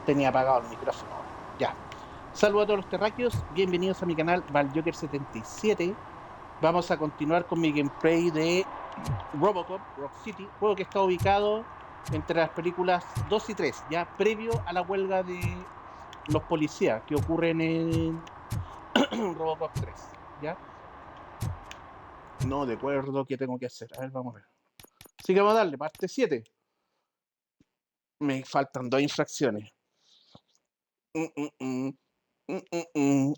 Tenía apagado el micrófono. Ya. Saludos a todos los terráqueos. Bienvenidos a mi canal ValJoker77. Vamos a continuar con mi gameplay de ROBOCOP, Rock City, juego que está ubicado entre las películas 2 y 3, ya previo a la huelga de los policías que ocurren en ROBOCOP 3, ¿ya? No recuerdo qué tengo que hacer. A ver, vamos a ver. Así que vamos a darle, parte 7. Me faltan 2 infracciones.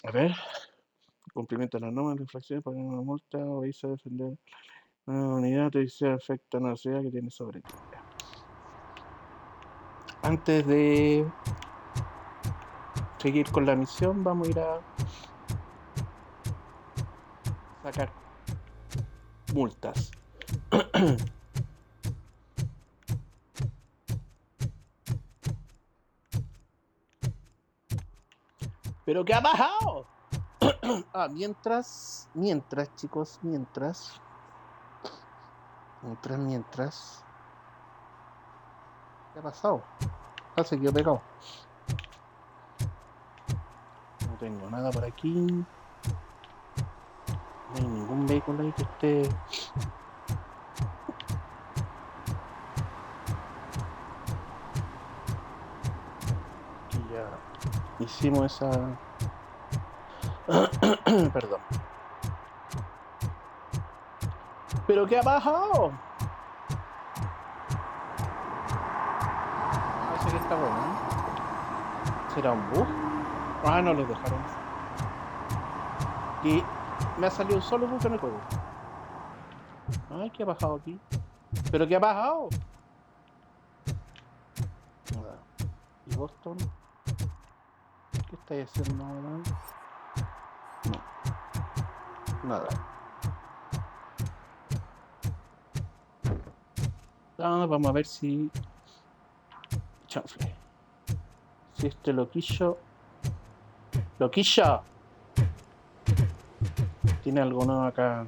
A ver. Cumplimiento de las normas, infracciones, pagar una multa o irse a defender una unidad que se afecta a una sociedad que tiene sobre ti. Antes de seguir con la misión, vamos a ir a sacar multas. ¿Pero qué ha pasado? Mientras, chicos, mientras. ¿Qué ha pasado? Se quedó pegado. No tengo nada por aquí. No hay ningún vehículo ahí que esté. Aquí ya hicimos esa. Perdón. ¿Pero qué ha pasado? Parece que está bueno, ¿eh? ¿Será un bug? No les dejaron. Y me ha salido un solo bug en el juego. Ay, ¿qué ha pasado aquí? ¿Pero qué ha pasado? Nada. ¿Y Boston? ¿Qué estáis haciendo ahora? No. Nada. Vamos a ver si... Chanfle. Si este loquillo... ¡Loquillo! ¿Tiene algo nuevo acá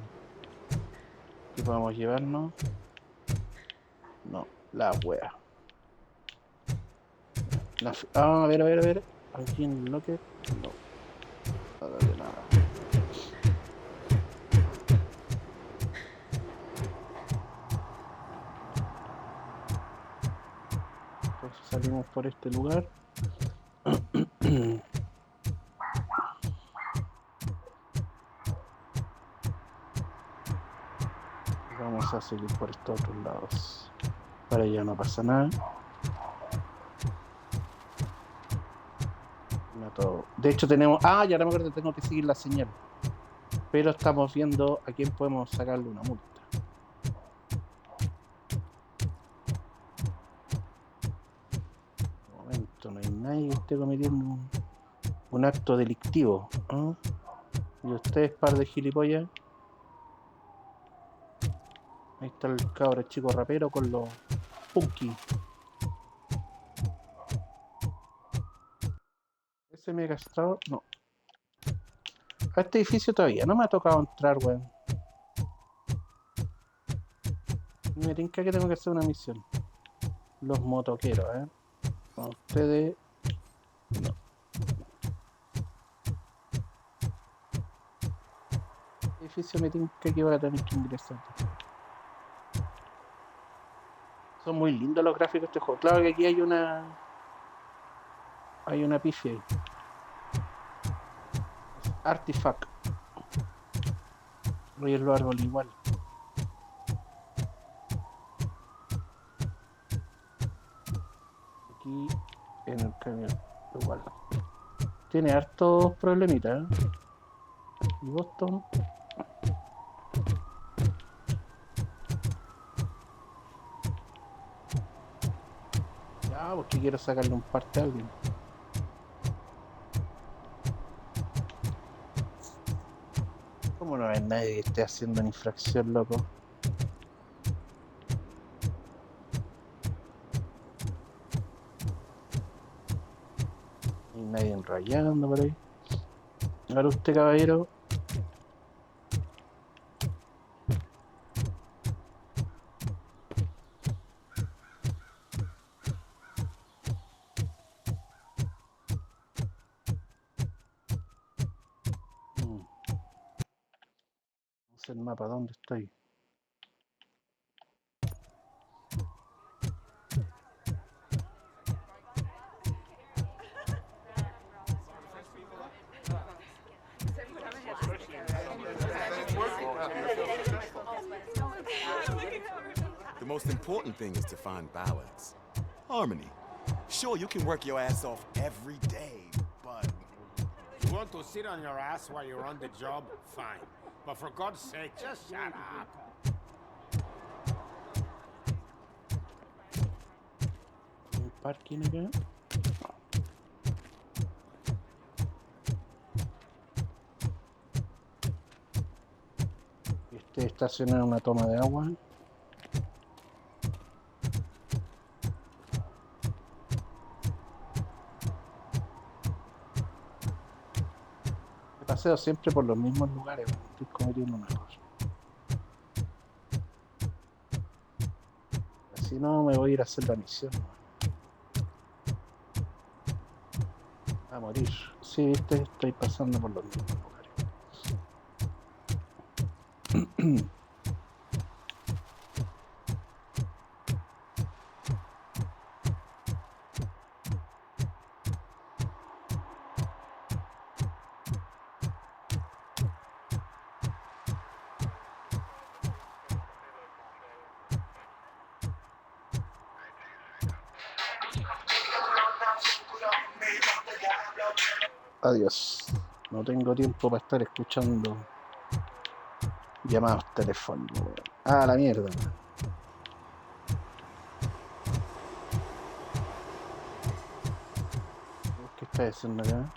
que podamos llevarnos? No, la wea. A ver. ¿Aquí en el locker? No. Nada de nada. Entonces salimos por este lugar. Vamos a seguir por estos otros lados. Para allá no pasa nada. De hecho tenemos... ya no me acuerdo, tengo que seguir la señal. Pero estamos viendo a quién podemos sacarle una multa. De momento no hay nadie que esté cometiendo un acto delictivo. Y ustedes, par de gilipollas. Ahí está el cabro chico rapero con los punky. Ese me he gastado... No. A este edificio todavía no me ha tocado entrar, weón. Me tinca que tengo que hacer una misión. Los motoqueros, A ustedes... No. Este edificio me tinca que voy a tener que ingresar. Son muy lindos los gráficos de este juego. Claro que aquí hay una... Hay una pifia ahí. Artifact. Voy a los árboles igual. Aquí en el camión igual. Tiene hartos problemitas, Y Boston. Ya, porque quiero sacarle un parte a alguien. ¿Cómo no hay nadie que esté haciendo una infracción, loco? No hay nadie enrayando por ahí. Ahora usted, caballero. es el mapa, ¿dónde estoy? The most important thing is to find balance. Harmony. Sure, you can work your ass off every day, but... You want to sit on your ass while you're on the job? Fine. But for God's sake, just shut up. ¿El parking acá? Este estacionado en una toma de agua. Paseo siempre por los mismos lugares, estoy cometiendo un error. Si no, me voy a ir a hacer la misión. A morir. Sí, estoy pasando por los mismos lugares. Adiós. No tengo tiempo para estar escuchando llamados telefónicos. Ah, la mierda. ¿Qué está haciendo acá?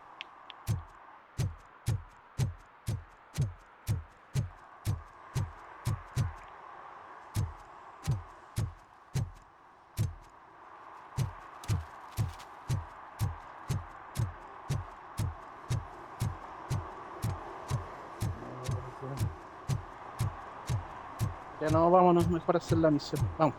Ya no, vámonos, mejor hacer la misión. Vamos.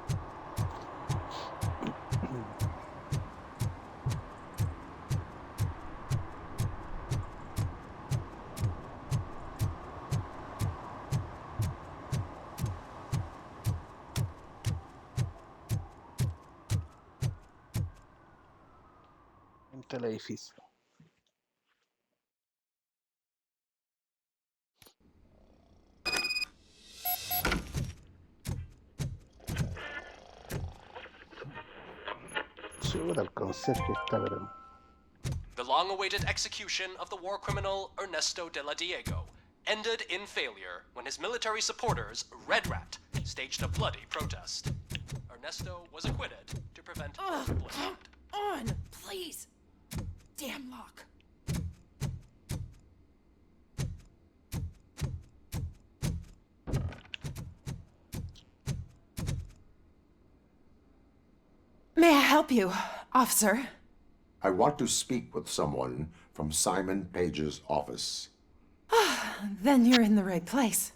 Entre el edificio. Chuta, el conserje está, pero... The long-awaited execution of the war criminal Ernesto de la Diego ended in failure when his military supporters, Red Rat, staged a bloody protest. Ernesto was acquitted to prevent further bloodshed. On, please. Damn lock. May I help you, officer? I want to speak with someone from Simon Page's office. Then you're in the right place.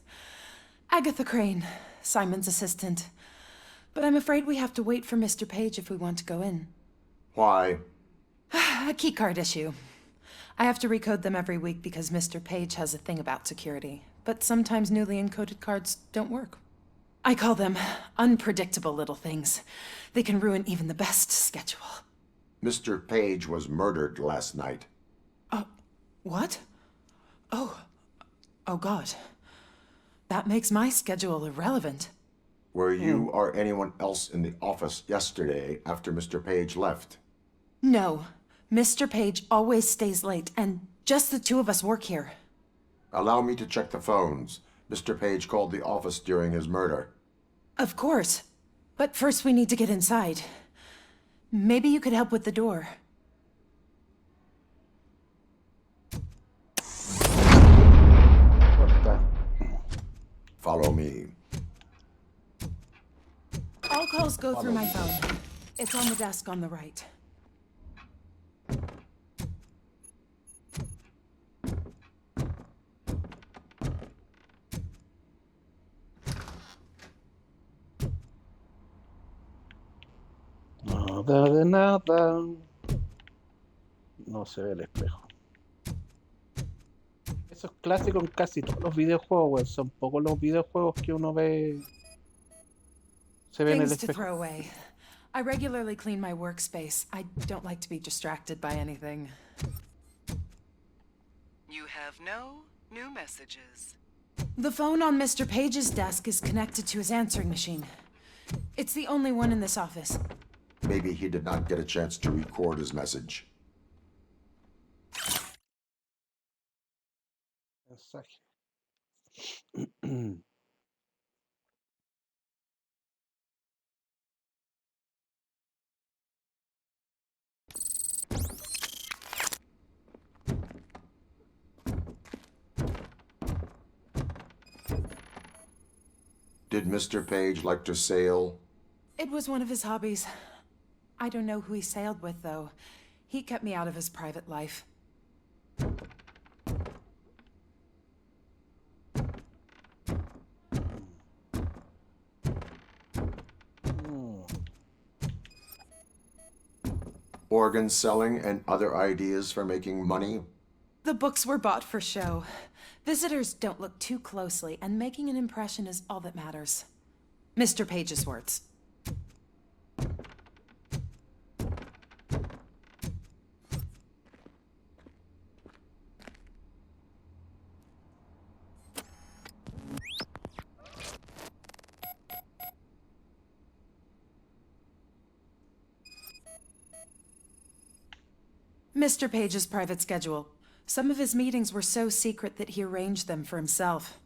Agatha Crane, Simon's assistant. But I'm afraid we have to wait for Mr. Page if we want to go in. Why? A keycard issue. I have to recode them every week because Mr. Page has a thing about security. But sometimes newly encoded cards don't work. I call them unpredictable little things. They can ruin even the best schedule. Mr. Page was murdered last night. What? Oh God. That makes my schedule irrelevant. Were you or anyone else in the office yesterday after Mr. Page left? No. Mr. Page always stays late, and just the two of us work here. Allow me to check the phones. Mr. Page called the office during his murder. Of course. But first we need to get inside. Maybe you could help with the door. Follow me. All calls go through my phone. It's on the desk on the right. Nada de nada. No se ve el espejo. Eso Eso es clásico en casi todos los videojuegos, weón. Son pocos los videojuegos que uno ve. Se ve en el Things to espejo. throw away. I regularly clean my workspace. I don't like to be distracted by anything. You have no new messages. The phone on Mr. Page's desk is connected to his answering machine. It's the only one in this office. Maybe he did not get a chance to record his message. Mensaje. Did Mr. Page like to sail? It was one of his hobbies. I don't know who he sailed with, though. He kept me out of his private life. Organ selling and other ideas for making money? The books were bought for show. Visitors don't look too closely, and making an impression is all that matters. Mr. Page's words. Mr. Page's private schedule. Some of his meetings were so secret that he arranged them for himself.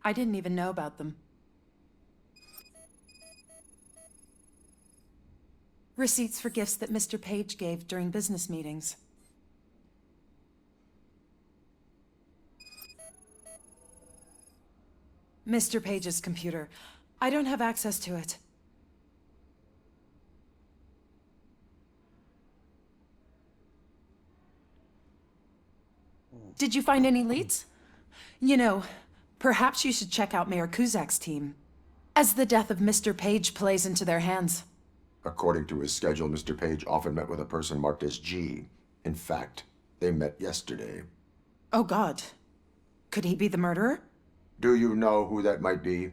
I didn't even know about them. Receipts for gifts that Mr. Page gave during business meetings. Mr. Page's computer. I don't have access to it. Did you find any leads? You know, perhaps you should check out Mayor Kuzak's team, as the death of Mr. Page plays into their hands. According to his schedule, Mr. Page often met with a person marked as G. In fact, they met yesterday. Oh, God. Could he be the murderer? Do you know who that might be?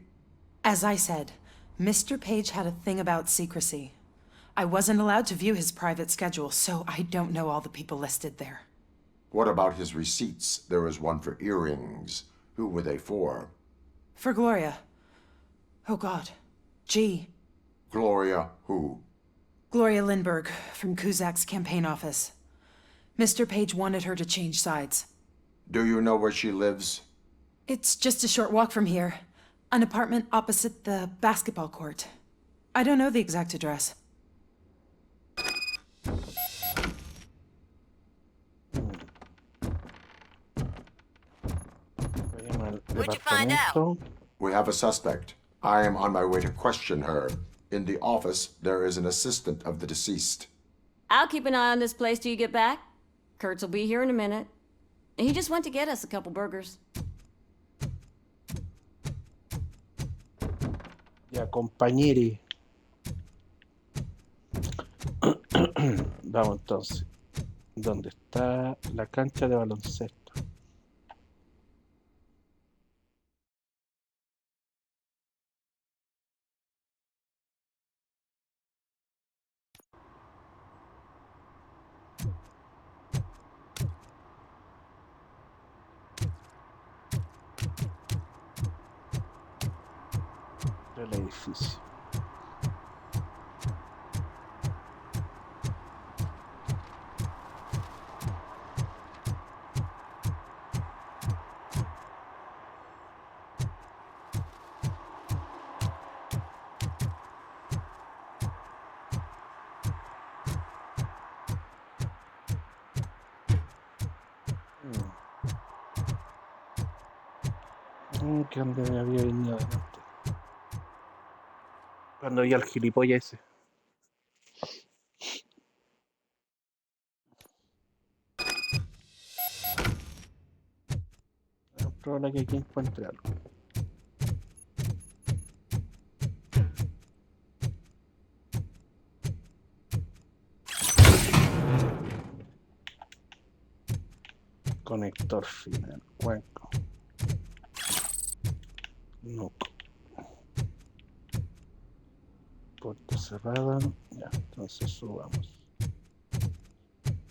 As I said, Mr. Page had a thing about secrecy. I wasn't allowed to view his private schedule, so I don't know all the people listed there. What about his receipts? There was one for earrings. Who were they for? For Gloria. Oh, God. G. Gloria who? Gloria Lindbergh, from Kuzak's campaign office. Mr. Page wanted her to change sides. Do you know where she lives? It's just a short walk from here. An apartment opposite the basketball court. I don't know the exact address. What'd you find out? We have a suspect. I am on my way to question her. In the office, there is an assistant of the deceased. I'll keep an eye on this place till you get back. Kurtz will be here in a minute. He just went to get us a couple burgers. Ya, compañeri. Vamos entonces. ¿Dónde está la cancha de baloncesto? El edificio. Que donde me había venido adelante. Cuando vi al gilipollas ese. Es probable que aquí encuentre algo. Conector final. Cuenco. No. Puerta cerrada. Ya, entonces subamos.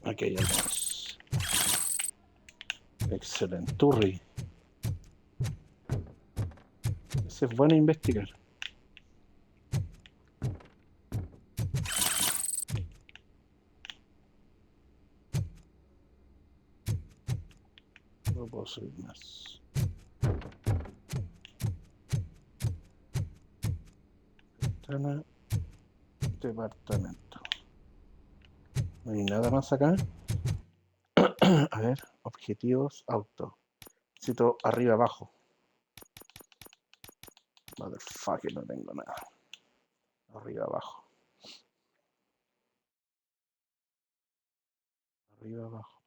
Aquí hay algo más. Excelenturri. Ese es bueno investigar. No puedo subir más. Ventana. Departamento. No hay nada más acá. A ver, objetivos, auto. Necesito arriba abajo. Motherfucker, no tengo nada. Arriba abajo. Arriba abajo.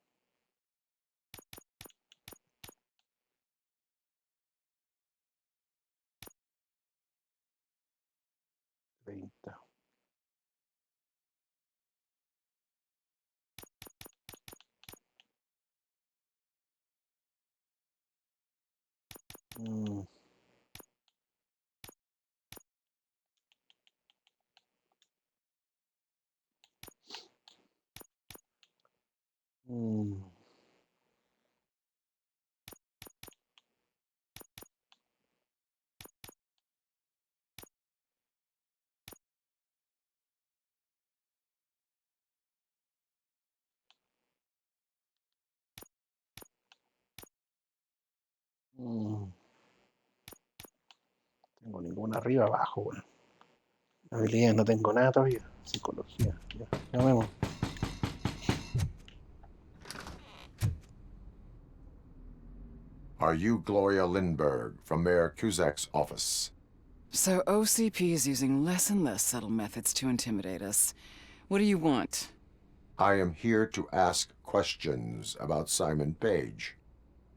Treinta. Mm. Mm. Mm. Tengo ninguna arriba abajo, bueno. Habilidades no tengo nada todavía. Psicología. Ya, llamemos. Are you Gloria Lindbergh from Mayor Cusack's office? So OCP is using less and less subtle methods to intimidate us. What do you want? I am here to ask questions about Simon Page.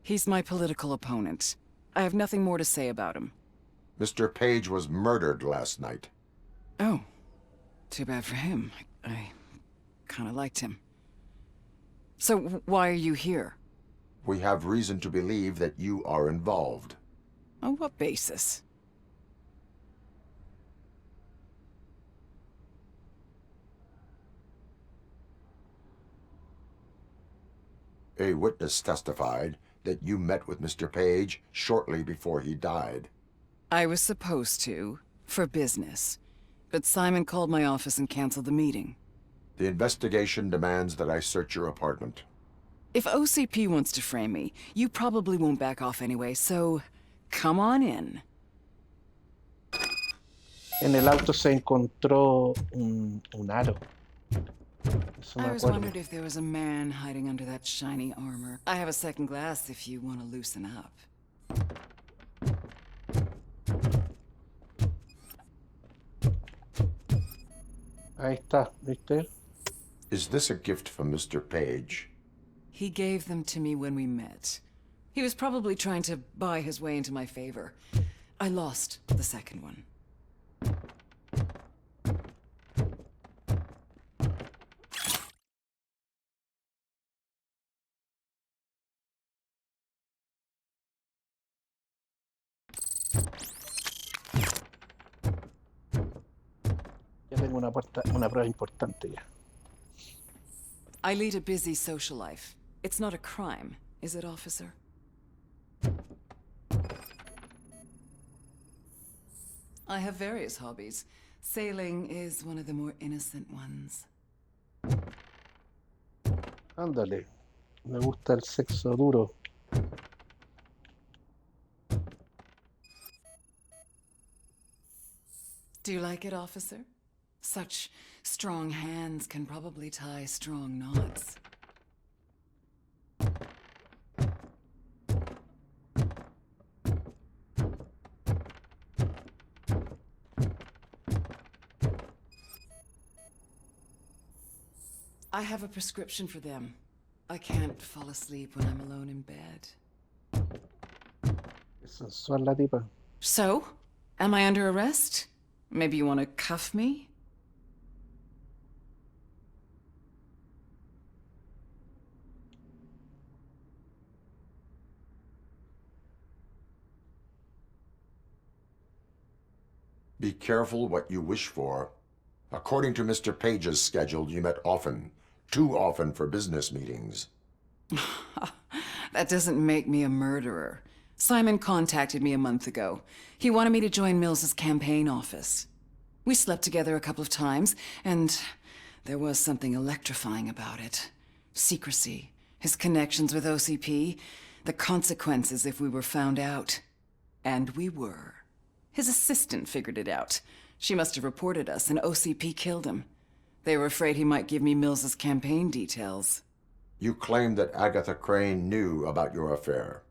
He's my political opponent. I have nothing more to say about him. Mr. Page was murdered last night. Oh, too bad for him. I kind of liked him. So why are you here? We have reason to believe that you are involved. On what basis? A witness testified that you met with Mr. Page shortly before he died. I was supposed to, for business. But Simon called my office and canceled the meeting. The investigation demands that I search your apartment. If OCP wants to frame me, you probably won't back off anyway, so come on in. En el auto se encontró un aro. Eso me I was acuerdo. wondering if there was a man hiding under that shiny armor. I have a second glass if you want to loosen up. Ahí está, ¿viste? Is this a gift from Mr. Page? He gave them to me when we met. He was probably trying to buy his way into my favor. I lost the second one. Ya tengo una prueba importante ya. I lead a busy social life. It's not a crime, is it, officer? I have various hobbies. Sailing is one of the more innocent ones. Ándale. Me gusta el sexo duro. Do you like it, officer? Such strong hands can probably tie strong knots. I have a prescription for them. I can't fall asleep when I'm alone in bed. Es sensual la tipa. So? Am I under arrest? Maybe you want to cuff me? Be careful what you wish for. According to Mr. Page's schedule, you met often. Too often for business meetings. That doesn't make me a murderer. Simon contacted me a month ago. He wanted me to join Mills's campaign office. We slept together a couple of times, and there was something electrifying about it. Secrecy, his connections with OCP, the consequences if we were found out. And we were. His assistant figured it out. She must have reported us, and OCP killed him. They were afraid he might give me Mills's campaign details. You claim that Agatha Crane knew about your affair.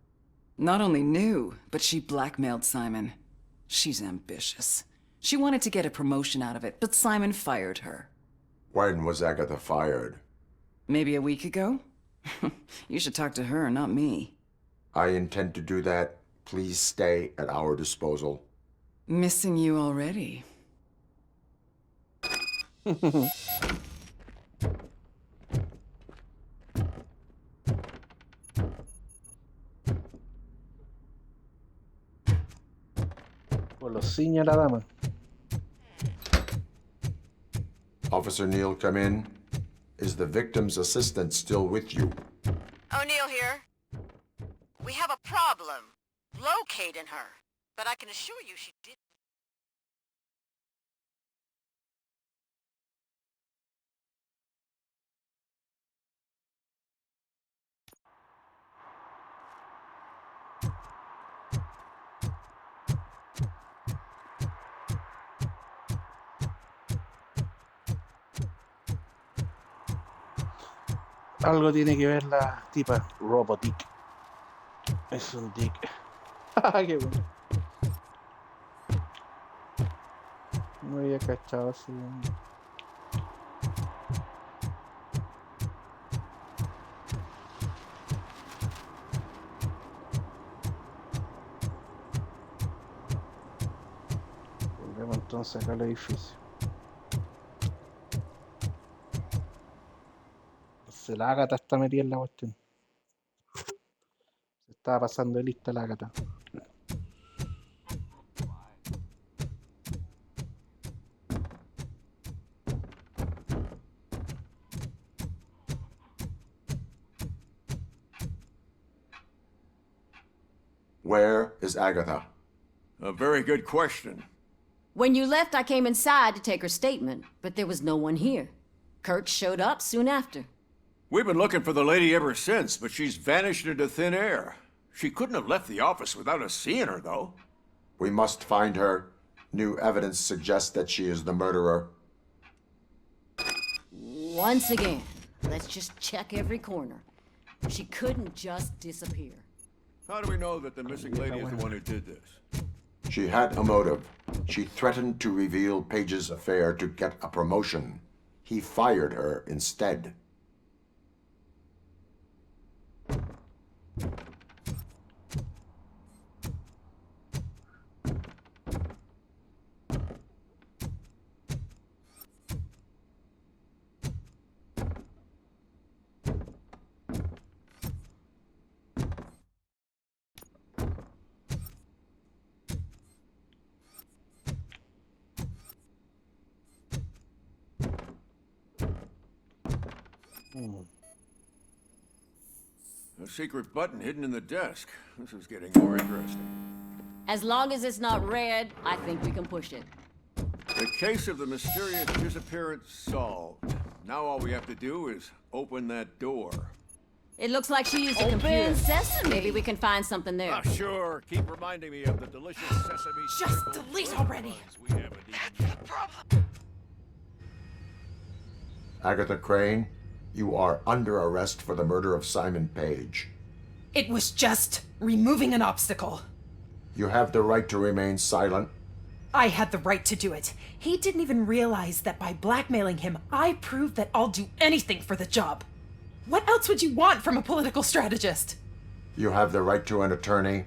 Not only knew, but she blackmailed Simon. She's ambitious. She wanted to get a promotion out of it, but Simon fired her. When was Agatha fired? Maybe a week ago? You should talk to her, not me. I intend to do that. Please stay at our disposal. Missing you already. Por lo ciña la dama. Officer Neal, come in. Is the victim's assistant still with you? O'Neill here. We have a problem locating her, but I can assure you she didn't. Algo tiene que ver la tipa Robotic. Es un dick. Qué bueno. No había cachado así. Volvemos entonces acá al edificio. La Ágata está metida en la cuestión. Se estaba pasando de lista la Ágata. Where is Agatha? A very good question. When you left, I came inside to take her statement, but there was no one here. Kurt showed up soon after. We've been looking for the lady ever since, but she's vanished into thin air. She couldn't have left the office without us seeing her, though. We must find her. New evidence suggests that she is the murderer. Once again, let's just check every corner. She couldn't just disappear. How do we know that the missing lady is the one who did this? She had a motive. She threatened to reveal Page's affair to get a promotion. He fired her instead. A secret button hidden in the desk. This is getting more interesting. As long as it's not red, I think we can push it. The case of the mysterious disappearance solved. Now all we have to do is open that door. It looks like she used a computer. Sesame. Maybe we can find something there. Ah, sure. Keep reminding me of the delicious sesame. Just delete already. We haven't eaten. Agatha Crane, you are under arrest for the murder of Simon Page. It was just removing an obstacle. You have the right to remain silent. I had the right to do it. He didn't even realize that by blackmailing him, I proved that I'll do anything for the job. What else would you want from a political strategist? You have the right to an attorney.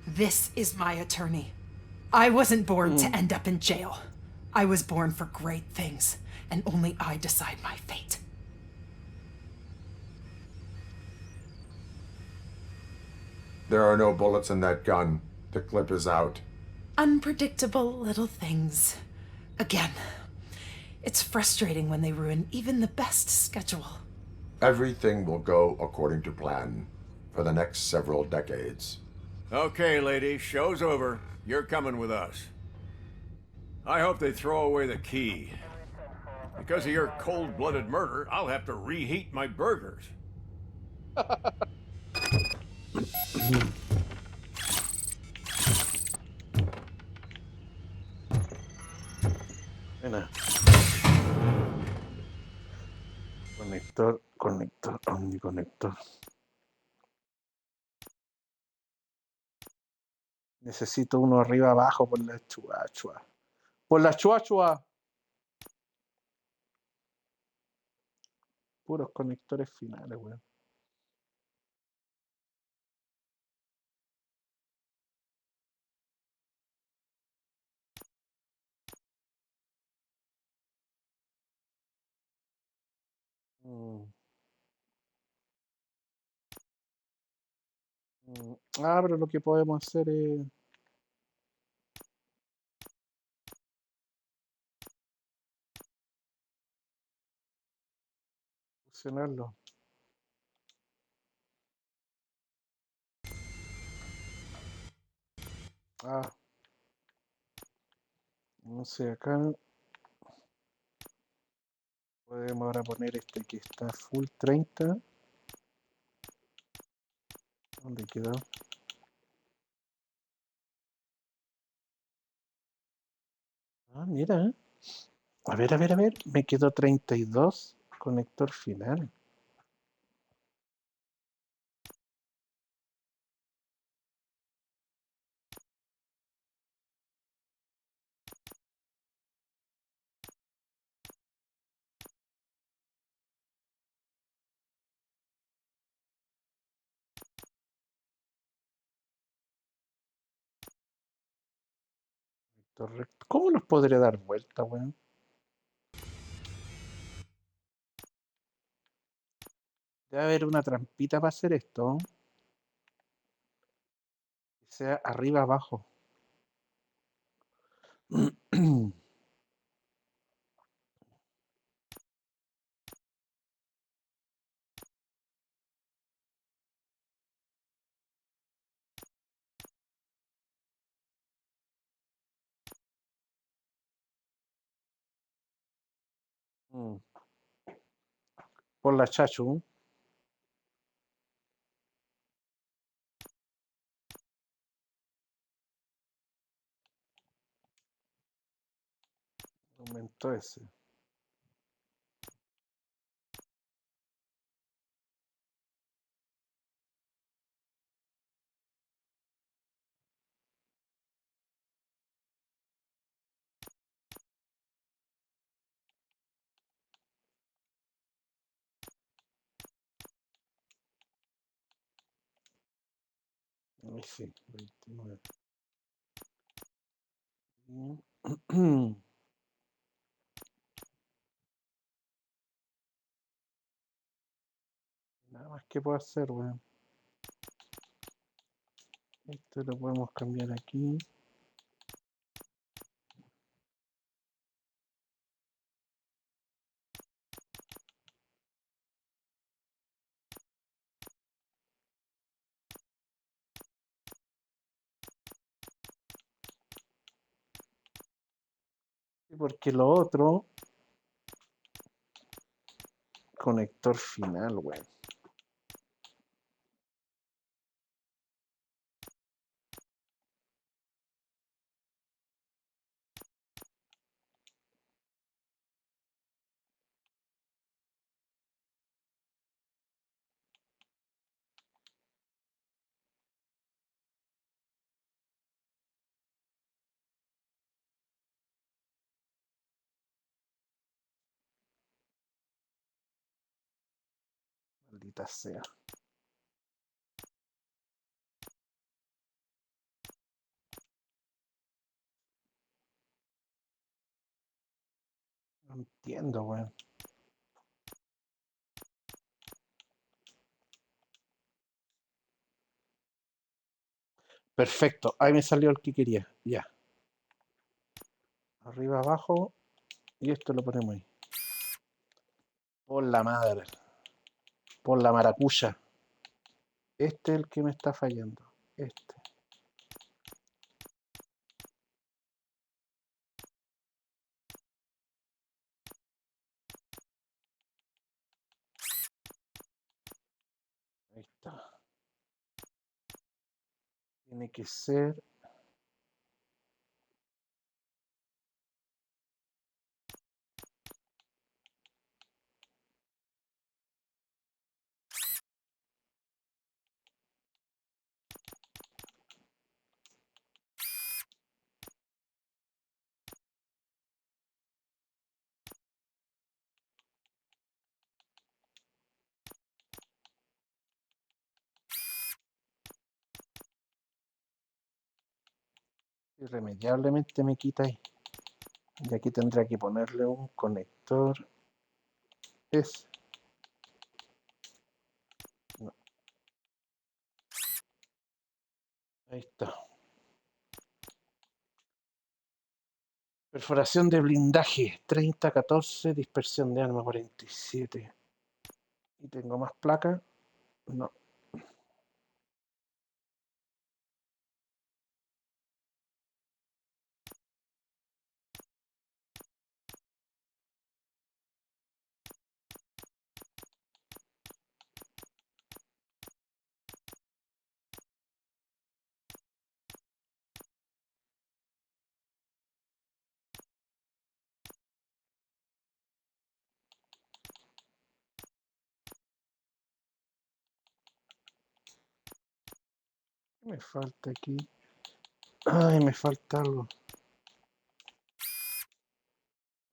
This is my attorney. I wasn't born to end up in jail. I was born for great things, and only I decide my fate. There are no bullets in that gun. The clip is out. Unpredictable little things. Again. It's frustrating when they ruin even the best schedule. Everything will go according to plan for the next several decades. Okay, lady, show's over. You're coming with us. I hope they throw away the key. Because of your cold-blooded murder, I'll have to reheat my burgers. Buena. Conector, omniconector. Necesito uno arriba abajo por la chuachua. Por la chuachua. Puros conectores finales, weón. Pero lo que podemos hacer es fusionarlo. No sé, acá podemos ahora poner este que está full 30. ¿Dónde quedó? Mira. A ver. Me quedó 32. Conector final. ¿Cómo los podré dar vuelta, weón? Debe haber una trampita para hacer esto. Que sea arriba abajo. Por la chachu. Aumentó ese. Ahí sí, 29. Nada más que puedo hacer, weón. Esto lo podemos cambiar aquí. Y porque lo otro, conector final, weón. Maldita sea. No entiendo, weón. Perfecto. Ahí me salió el que quería. Ya. Arriba, abajo. Y esto lo ponemos ahí. Por la madre. Por la maracuya. Este es el que me está fallando. Este. Ahí está. Tiene que ser. Irremediablemente me quita ahí. Y aquí tendré que ponerle un conector. Es. No. Ahí está. Perforación de blindaje 30-14, dispersión de arma 47. ¿Y tengo más placa? No. ¿Qué me falta aquí? Ay, me falta algo.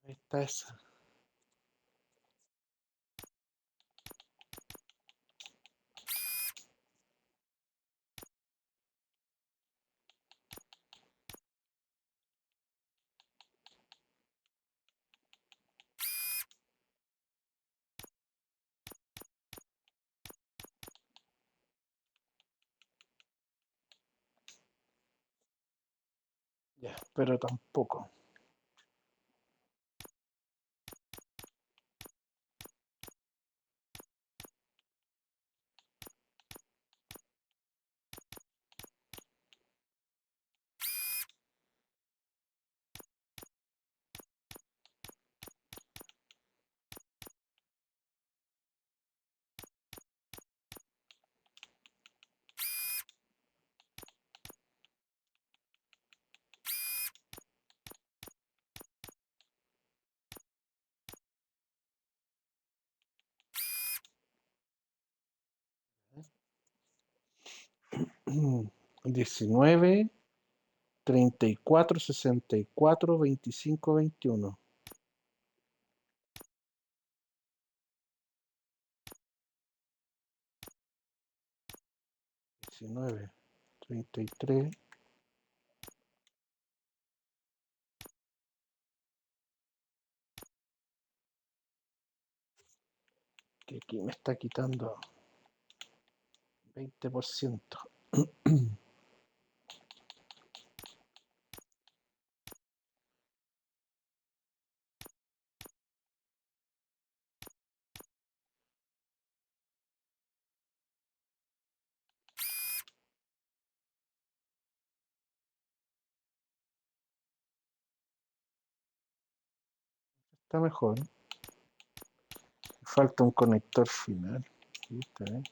Ahí está esa. Ya, pero tampoco. Mm, 19, 34, 64, 25, 21. 19, 33. Que aquí me está quitando 20%. Está mejor. Falta un conector final. Ahí está, ¿eh?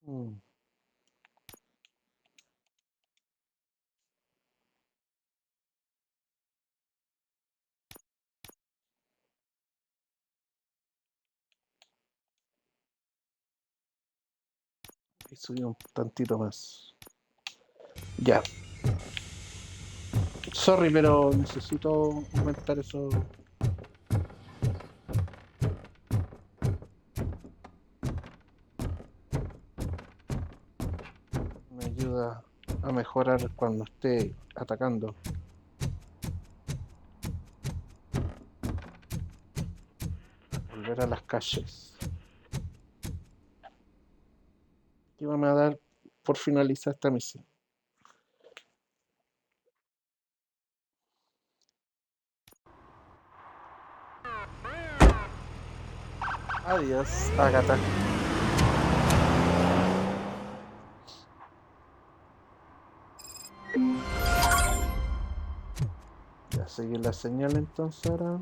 Mm. Y subí un tantito más. Ya. Sorry, pero necesito aumentar eso. Me ayuda a mejorar cuando esté atacando. Volver a las calles. ¿Qué van a dar por finalizar esta misión? Adiós, Agatha. Ya seguir la señal entonces ahora.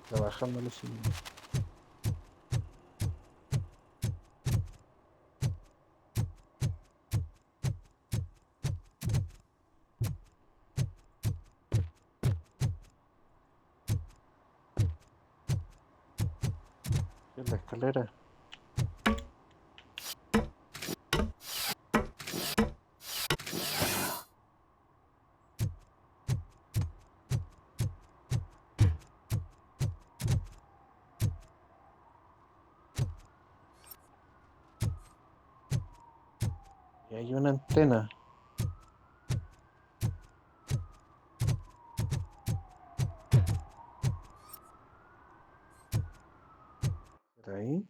Trabajando la señal. ¿Qué es la escalera? Y hay una antena. Por ahí.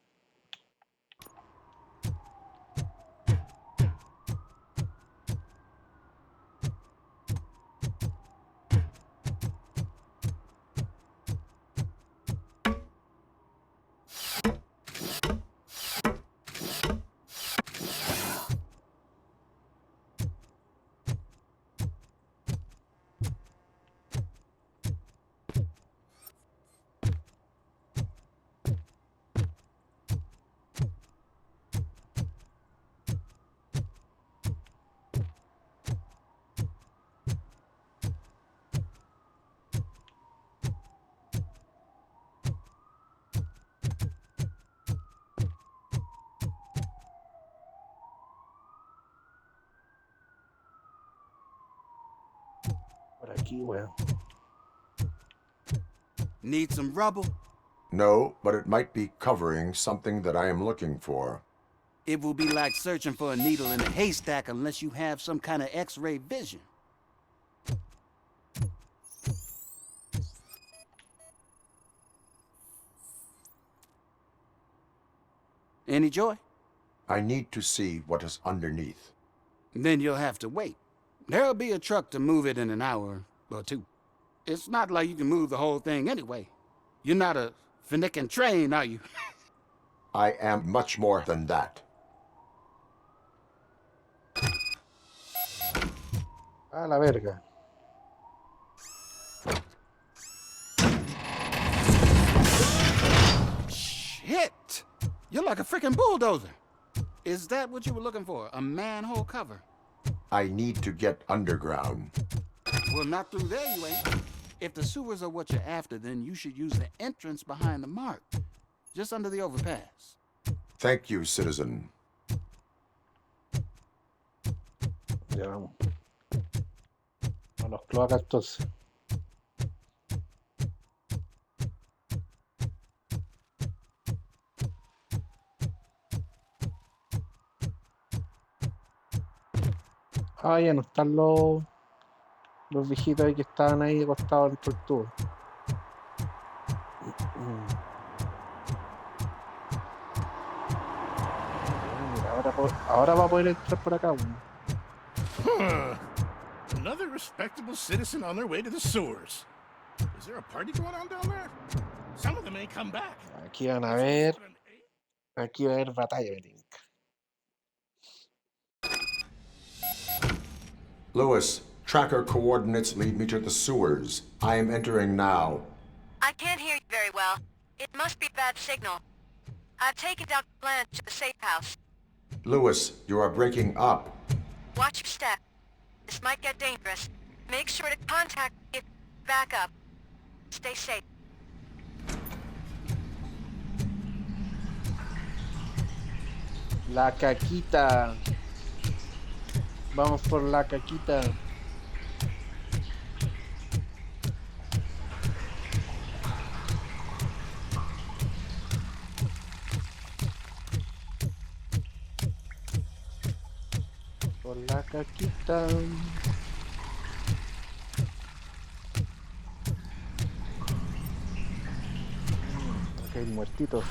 Por aquí, weón. Need some rubble? No, but it might be covering something that I am looking for. It will be like searching for a needle in a haystack unless you have some kind of X-ray vision. Any joy? I need to see what is underneath. Then you'll have to wait. There'll be a truck to move it in an hour or two. It's not like you can move the whole thing anyway. You're not a finicking train, are you? I am much more than that. A la verga. Shit! You're like a freaking bulldozer. Is that what you were looking for? A manhole cover? I need to get underground. Well, not through there, you ain't. If the sewers are what you're after, then you should use the entrance behind the mark. Just under the overpass. Thank you, citizen. Ya vamos. A los cloacas entonces. Ah, ya no están los viejitos ahí que estaban ahí acostados dentro del tubo. Mira, ahora va a poder entrar por acá, weón. Another respectable citizen on their way to the sewers. Is there a party going on down there? Some of them ain't come back. Aquí van a ver Aquí va a haber batalla, me tinca. Lewis, tracker coordinates lead me to the sewers. I am entering now. I can't hear you very well. It must be a bad signal. I've taken Dr. Blanche to the safe house. Lewis, you are breaking up. Watch your step. This might get dangerous. Make sure to contact me if back up. Stay safe. La caquita. Vamos por la caquita. Por la caquita. Aquí hay muertitos.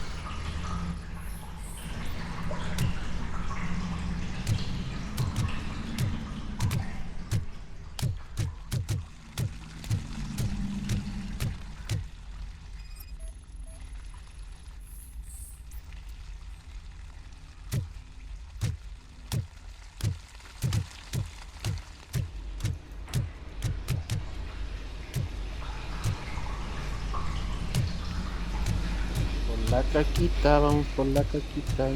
La caquita, vamos por la caquita.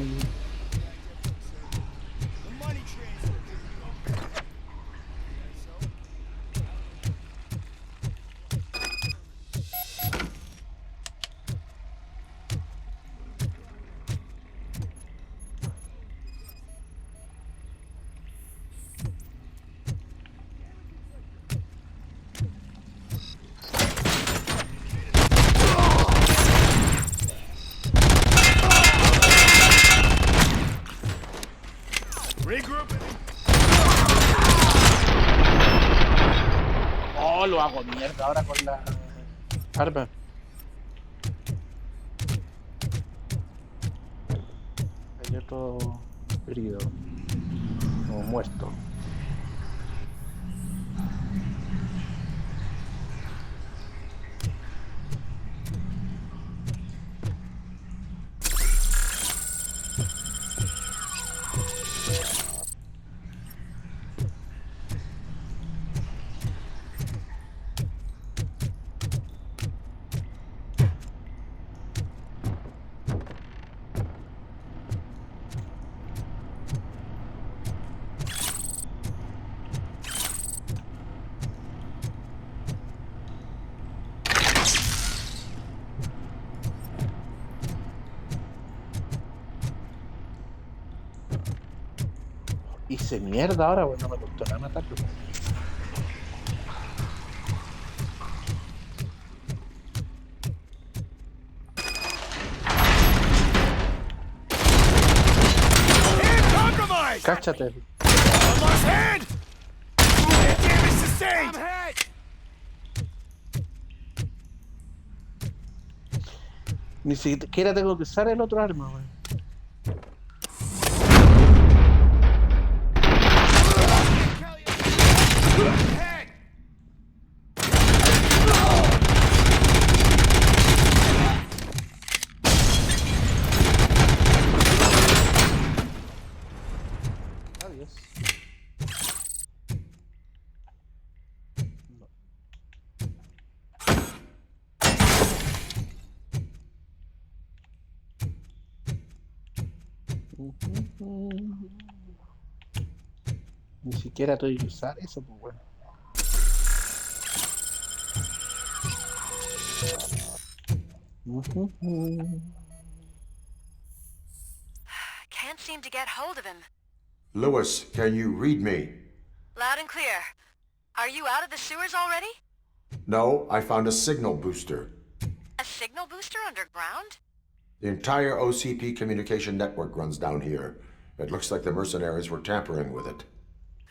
Oh, lo hago mierda ahora con la arma. Hay otro herido o muerto. Hice mierda ahora, pues no me costó nada matarlo. Cáchate. Ni siquiera tengo que usar el otro arma, wey. Ni siquiera tengo que usar eso, pues bueno. Can't seem to get hold of him. Lewis, can you read me? Loud and clear. Are you out of the sewers already? No, I found a signal booster. A signal booster underground? The entire OCP communication network runs down here. It looks like the mercenaries were tampering with it.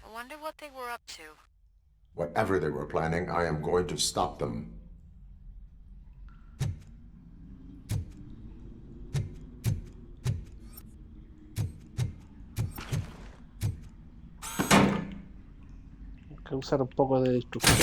I wonder what they were up to. Whatever they were planning, I am going to stop them. Hay que usar un poco de destrucción.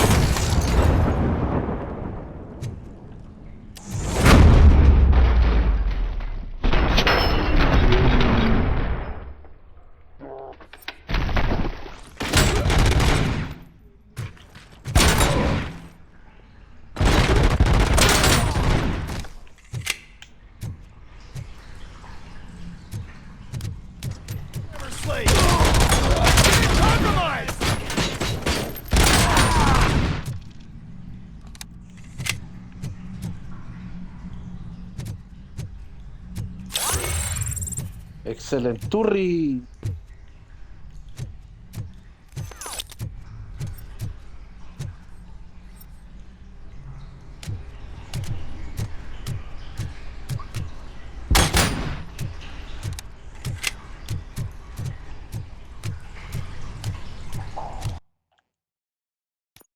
Excelenturri.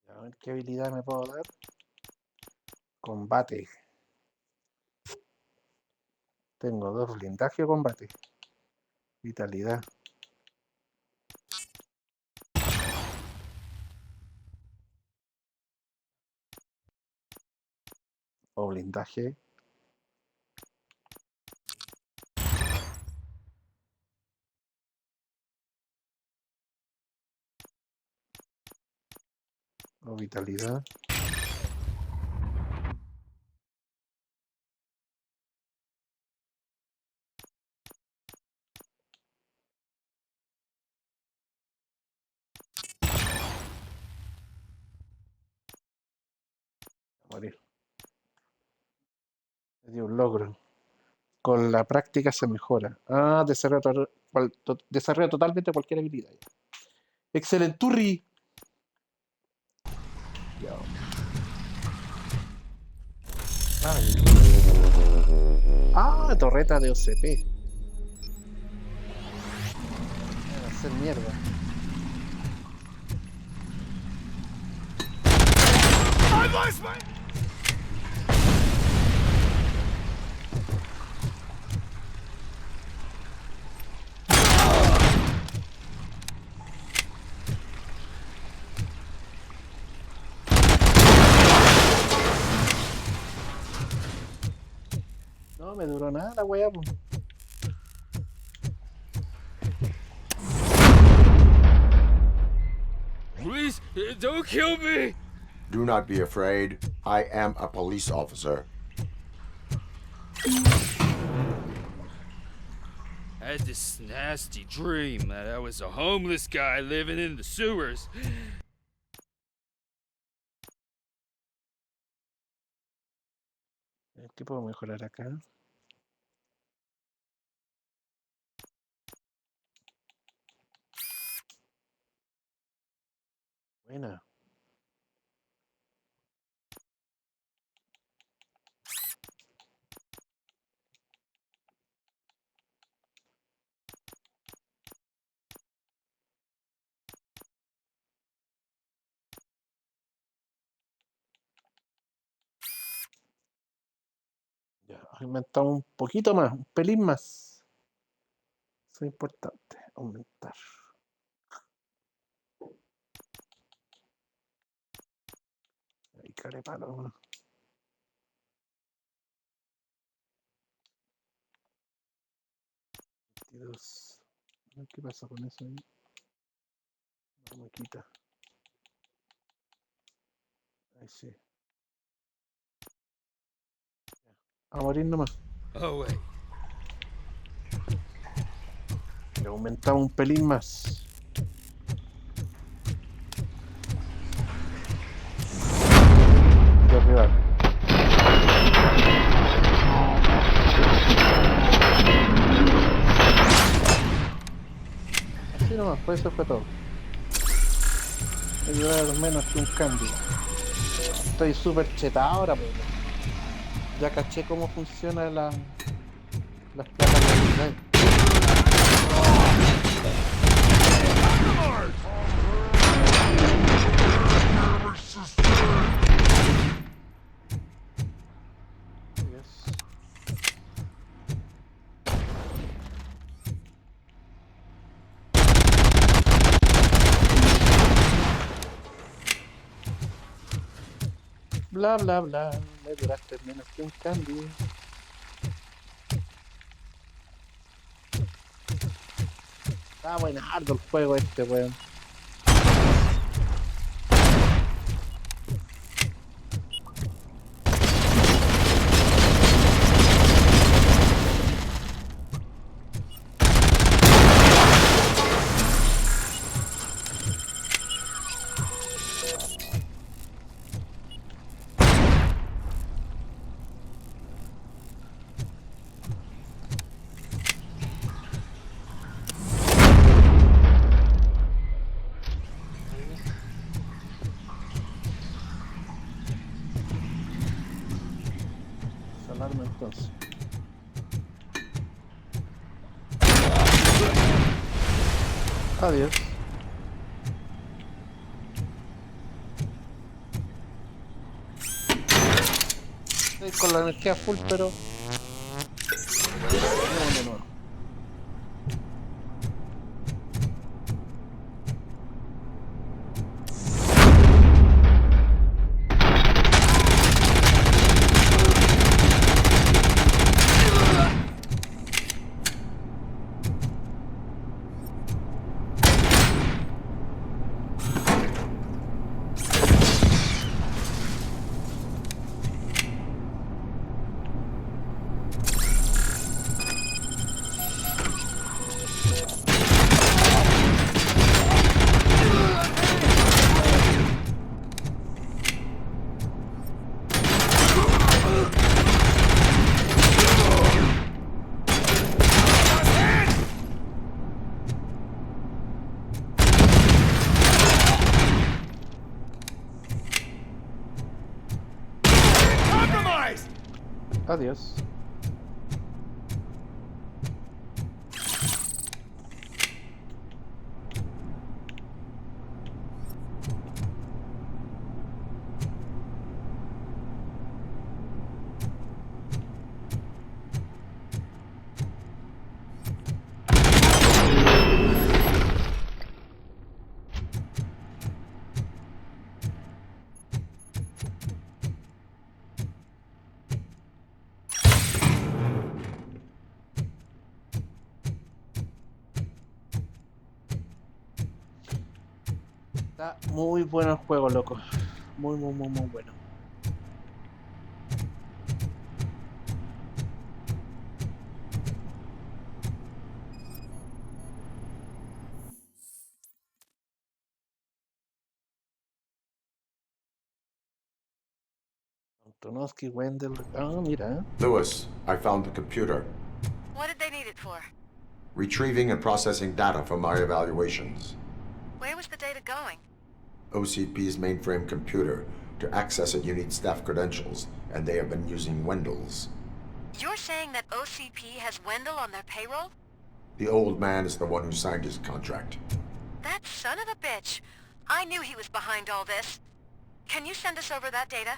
A ver qué habilidad me puedo dar. Combate. Tengo 2 blindaje o combate. Vitalidad. O blindaje. O vitalidad. Morir. Me dio un logro. Con la práctica se mejora. Ah, desarrolla totalmente cualquier habilidad. Excelenturri. Ya. Ah, torreta de OCP. Va a hacer mierda. No me duró nada la wea, po. Please, don't kill me! Do not be afraid. I am a police officer. I had this nasty dream that I was a homeless guy living in the sewers. ¿Qué puedo mejorar acá? Buena. Ya, aumentamos un poquito más, un pelín más. Eso es importante, aumentar. Ahí carepalo. 22. ¿Qué pasa con eso ahí? No me quita. Ahí sí. A morir nomás. Oh, wait. Le aumentamos un pelín más. Derribar. Así nomás, pues eso fue todo. Ayudar a los menos que un cambio. Estoy súper chetado ahora, pues. Ya caché cómo funciona las placas de habilidad. Bla bla bla, me duraste menos que un cambio. Está buenardo el juego este, weón. alarma entonces. Adiós. Estoy con la energía full, pero... No, de nuevo. Adiós. Está muy bueno el juego, loco. Muy bueno. Antonovsky, Wendell. Ah, mira. Lewis, I found the computer. What did they need it for? Retrieving and processing data from my evaluations. Where was the data going? OCP's mainframe computer. To access it, you need staff credentials, and they have been using Wendell's. You're saying that OCP has Wendell on their payroll? The old man is the one who signed his contract. That son of a bitch. I knew he was behind all this. Can you send us over that data?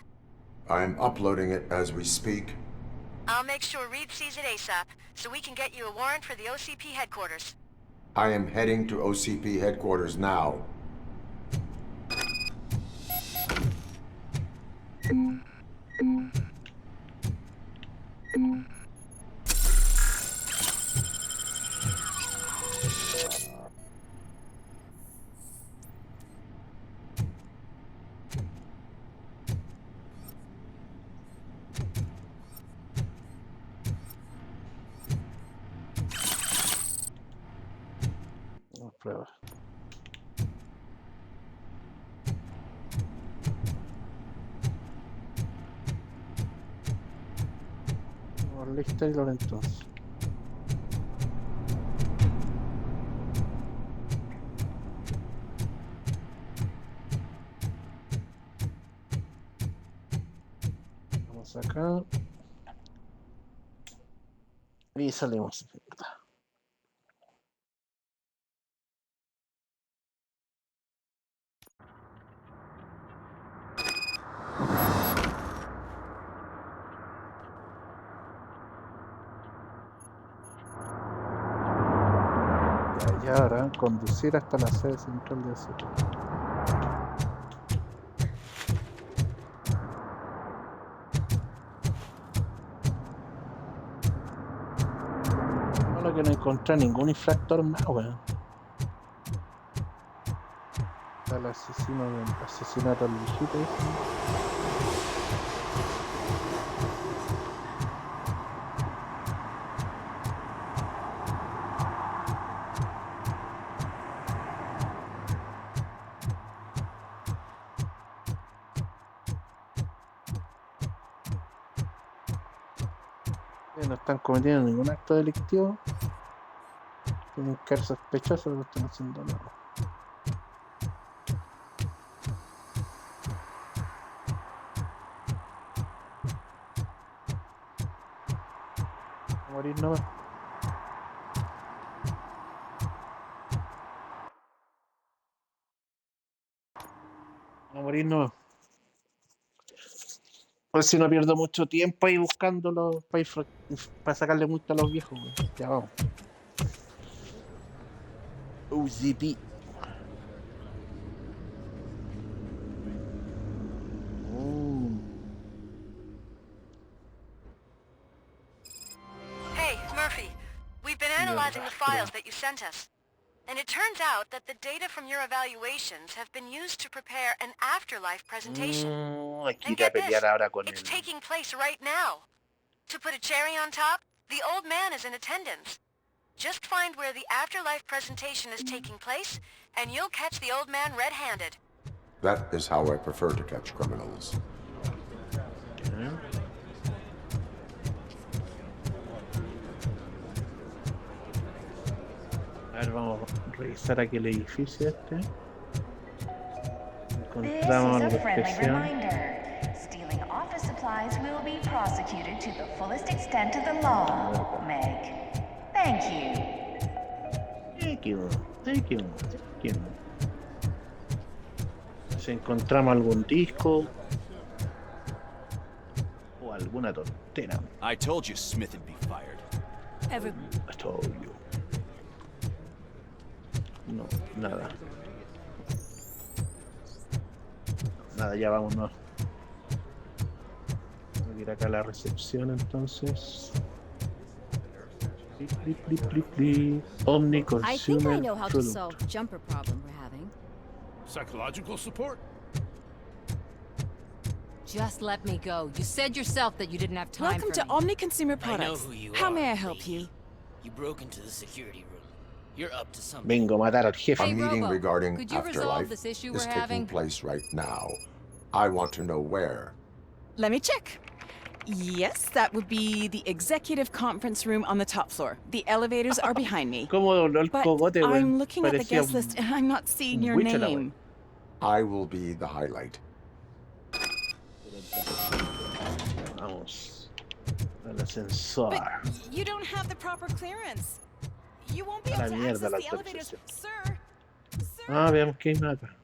I'm uploading it as we speak. I'll make sure Reed sees it ASAP, so we can get you a warrant for the OCP headquarters. I am heading to OCP headquarters now. Prueba. Lista y entonces. Vamos acá. Y salimos. Y ahora conducir hasta la sede central de Azul. Solo que no encontré ningún infractor más, weón. Está el asesino del asesinato al viejito. No están cometiendo ningún acto delictivo. Tienen que ser sospechosos, no están haciendo nada. Morir nomás. A morir nomás. Por si no pierdo mucho tiempo ahí buscándolo para sacarle multa a los viejos, güey. Ya vamos. UZP. Hey, Murphy. We've been analyzing the files that you sent us. And it turns out that the data from your evaluations have been used to prepare an afterlife presentation. And get this, it's taking place right now. To put a cherry on top, the old man is in attendance. Just find where the afterlife presentation is taking place, and you'll catch the old man red-handed. That is how I prefer to catch criminals. A ver, vamos a revisar aquí el edificio este. Encontramos la descripción. Stealing office supplies will be prosecuted to the fullest extent of the law, Meg. Thank you. Thank you. Thank you. Thank you. Si encontramos algún disco o alguna tontera. I told you Smith would be fired. I told you. No, nada. Nada, ya vámonos. Voy a ir acá a la recepción entonces. Omni I think I Consumer know how to Product. solve the jumper problem we're having. Psychological support? Just let me go. You said yourself that you didn't have time Welcome for to me. Omni Consumer I know Products. who you How are, may I help you? You broke into the security room. You're up to something. Vengo a matar al jefe. A meeting Robo, regarding could you resolve afterlife this issue is we're taking having? place right now. I want to know where. Let me check. Yes, that would be the executive conference room on the top floor. The elevators are behind me. ¿Cómo dobló el But cogote, güey? I'm looking at the Parecía guest list and I'm not seeing your Witcher, la name. I will be the highlight. Vamos al ascensor. But you don't have the proper clearance. You won't be A la able to mierda access la the elevators. autorización. Sir, Ah, veamos qué hay más acá.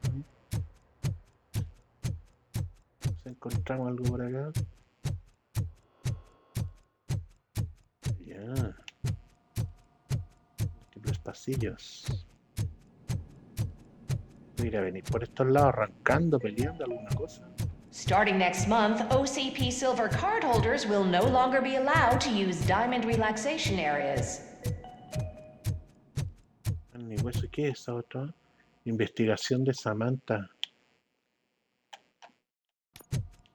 Si encontramos algo por acá. Ya. Múltiples pasillos. Voy a ir a venir por estos lados arrancando, peleando alguna cosa. Starting next month, OCP Silver cardholders will no longer be allowed to use diamond relaxation areas. Ni hueso, ¿qué es esa otra? Investigación de Samantha.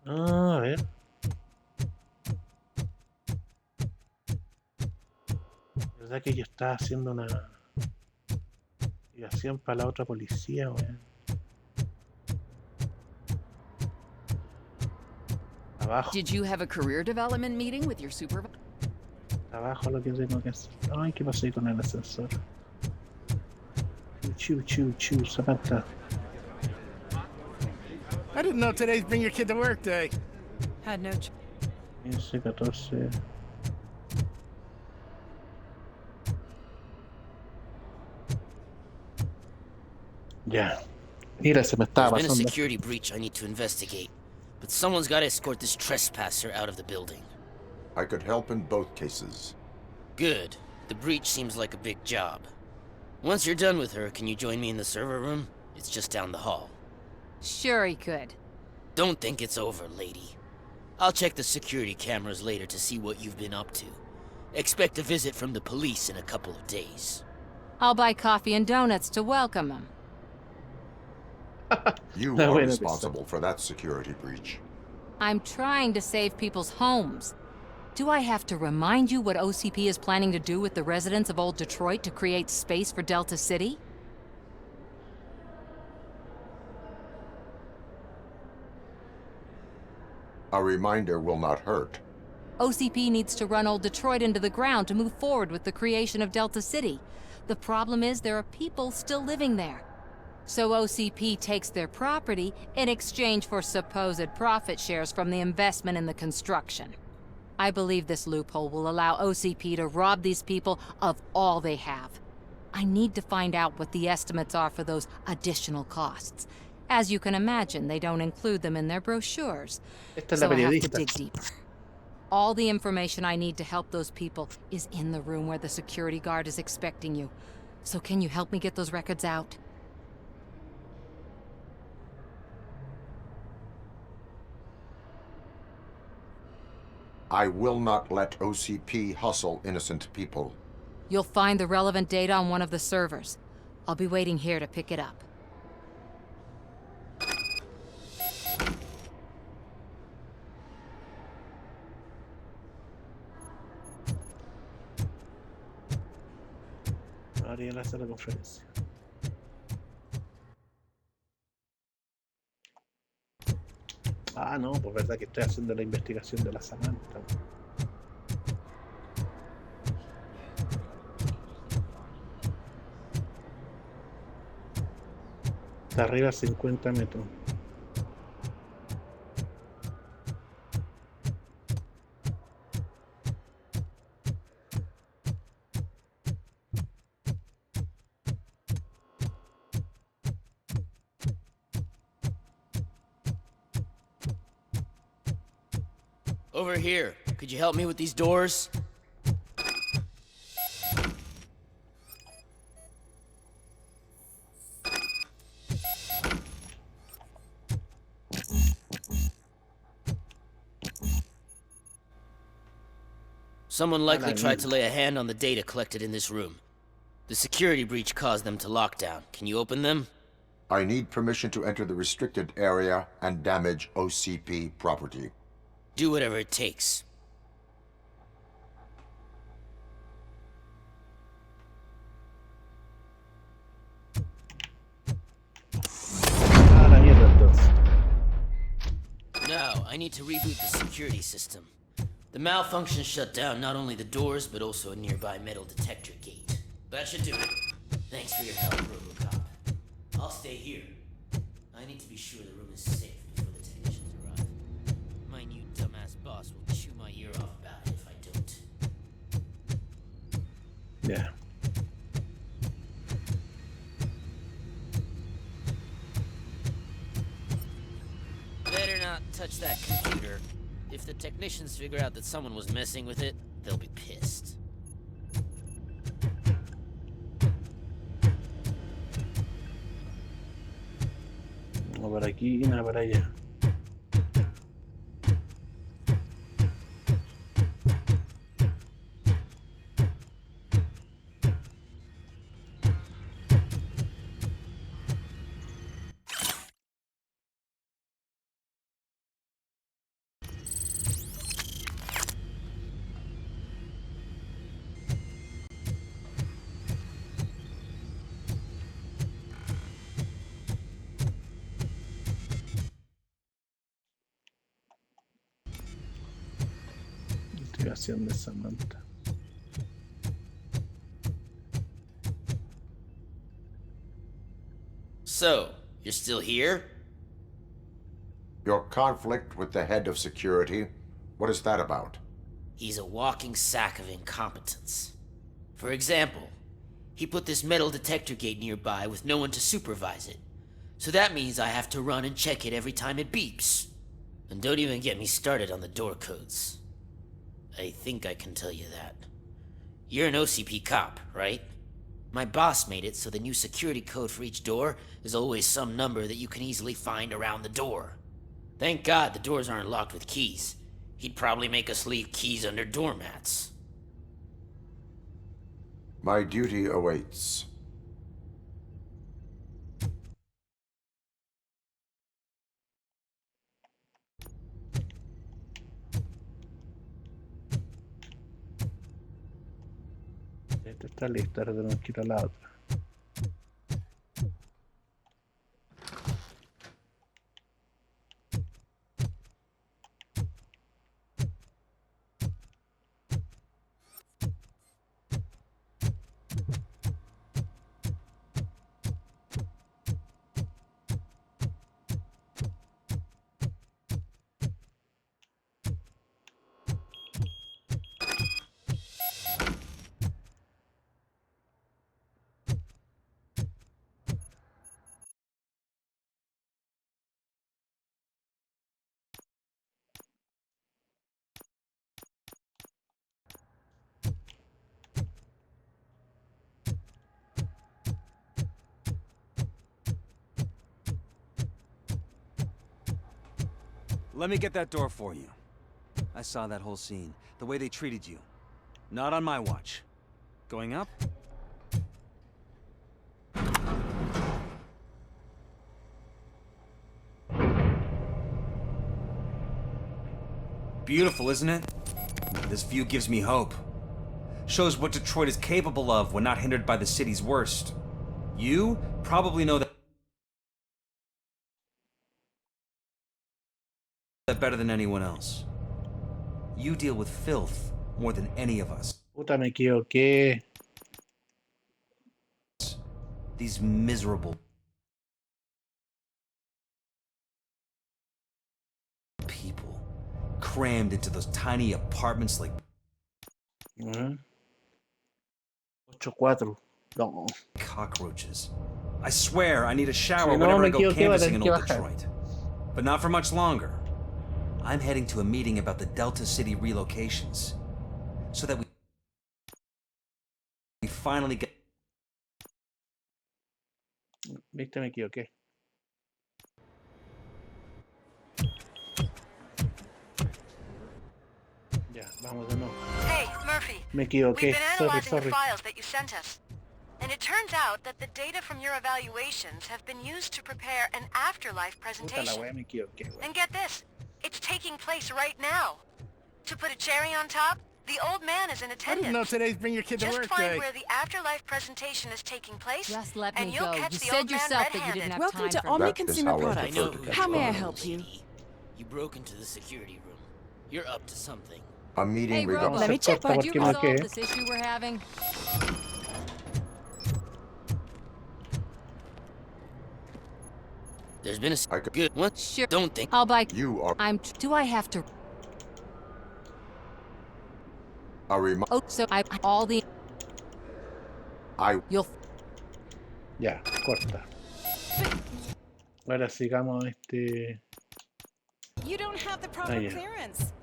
Ah, a ver. ¿Verdad que yo estaba haciendo una investigación para la otra policía, weón? Abajo. Did you have a career development meeting with your supervisor? Abajo lo que tengo que hacer. Ay, ¿qué pasó ahí con el ascensor? Chu, Samantha. I didn't know today's Bring Your Kid to Work Day. Had no 15, 14. Ya. Mira, se me estaba There's been a pasando. security breach I need to investigate, but someone's got to escort this trespasser out of the building. I could help in both cases. Good. The breach seems like a big job. Once you're done with her, can you join me in the server room? It's just down the hall. Sure he could. Don't think it's over, lady. I'll check the security cameras later to see what you've been up to. Expect a visit from the police in a couple of days. I'll buy coffee and donuts to welcome him. You No, are wait a responsible for that security breach. I'm trying to save people's homes. Do I have to remind you what OCP is planning to do with the residents of Old Detroit to create space for Delta City? A reminder will not hurt. OCP needs to run Old Detroit into the ground to move forward with the creation of Delta City. The problem is there are people still living there. So OCP takes their property in exchange for supposed profit shares from the investment in the construction. I believe this loophole will allow OCP to rob these people of all they have. I need to find out what the estimates are for those additional costs. As you can imagine, they don't include them in their brochures. Esta es la So I have to periodista. dig deeper. All the information I need to help those people is in the room where the security guard is expecting you. So can you help me get those records out? I will not let OCP hustle innocent people. You'll find the relevant data on one of the servers. I'll be waiting here to pick it up. Ahora ya la sala de conferencia. Ah, no, pues verdad que estoy haciendo la investigación de la Samantha. Está arriba 50 metros. Over here. Could you help me with these doors? Someone likely tried to lay a hand on the data collected in this room. The security breach caused them to lock down. Can you open them? I need permission to enter the restricted area and damage OCP property. Do whatever it takes. Ah, la mierda entonces. Now, I need to reboot the security system. The malfunction shut down not only the doors, but also a nearby metal detector gate. That should do it. Thanks for your help, ROBOCOP. I'll stay here. I need to be sure the room is safe before the technicians arrive. My new dumbass boss will chew my ear off about it if I don't. Yeah. Better not touch that computer. If the technicians figure out that someone was messing with it, they'll be pissed. Uno para aquí y una para allá. Investigación de Samantha. So, you're still here? Your conflict with the head of security, what is that about? He's a walking sack of incompetence. For example, he put this metal detector gate nearby with no one to supervise it. So that means I have to run and check it every time it beeps. And don't even get me started on the door codes. I think I can tell you that. You're an OCP cop, right? My boss made it so the new security code for each door is always some number that you can easily find around the door. Thank God the doors aren't locked with keys. He'd probably make us leave keys under doormats. My duty awaits. Esta está lista, ahora tenemos que ir a la otra. Let me get that door for you. I saw that whole scene. The way they treated you. Not on my watch. Going up? Beautiful, isn't it? This view gives me hope. Shows what Detroit is capable of when not hindered by the city's worst. You probably know that better than anyone else. You deal with filth more than any of us. Puta, me equivoqué. These miserable people crammed into those tiny apartments like 8-4. No. cockroaches. I swear I need a shower Si no whenever me I go equivoqué, va a canvassing in tener que old bajar. Detroit. But not for much longer. I'm heading to a meeting about the Delta City relocations. So that we finally get... Viste, me equivoqué. Ya, vamos de nuevo. Hey, Murphy. Me We've equivoqué. been Sorry, analyzing sorry. the files that you sent us. And it turns out that the data from your evaluations have been used to prepare an afterlife Puta la presentation. wea, me equivoqué, wea. And get this, it's taking place right now. To put a cherry on top, the old man is in I didn't know attendance. today's Bring Your Kid to Just Work find Day. where the afterlife presentation is taking place, Just let and me you'll go. catch You the said old man yourself that you red-handed. didn't have Welcome time to for Omni That is Consumer how I Products. prefer to catch How may I flies. help you? You broke into the security room. You're up to something. A meeting Hey, regarding... Robo, Let me check, could bud. you Porque me resolve quedé. this issue we're having? There's been a I could- good one. Sure. Don't think. I'll buy... You are Do I have to... a reminder. Oh, so all the... You'll... Ya, corta. Ahora sigamos You don't have the proper Ah, yeah. clearance.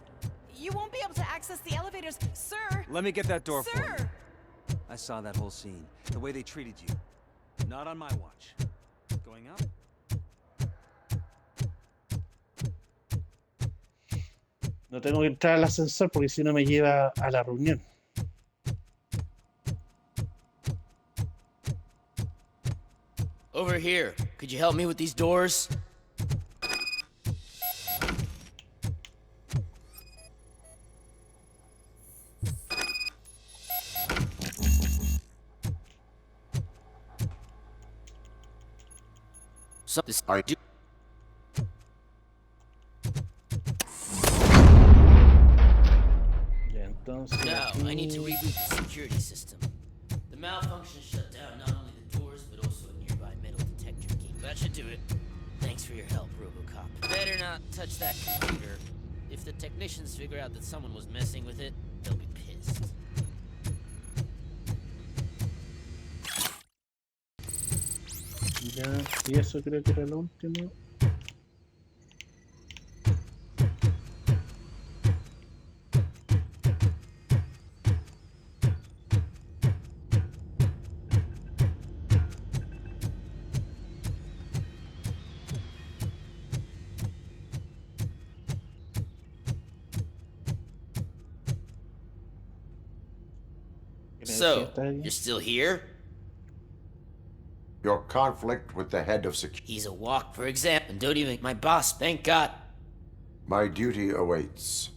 You won't be able to access the elevators, sir. Let me get that door for Sir. you. I saw that whole scene. The way they treated you. Not on my watch. Going up? No tengo que entrar al ascensor porque si no me lleva a la reunión. Over here. Could you help me with these doors? This I do. Ya, entonces. Now, I need to aquí- reboot the security system. The malfunction shut down not only the doors, but also a nearby metal detector gate. That should do it. Thanks for your help, RoboCop. Better not touch that computer. If the technicians figure out that someone was messing with it, they'll be pissed. Ya, y eso creo que era lo último. So, you're still here? Your conflict with the head of security. He's a walk, for example, and don't even my boss, thank God. My duty awaits.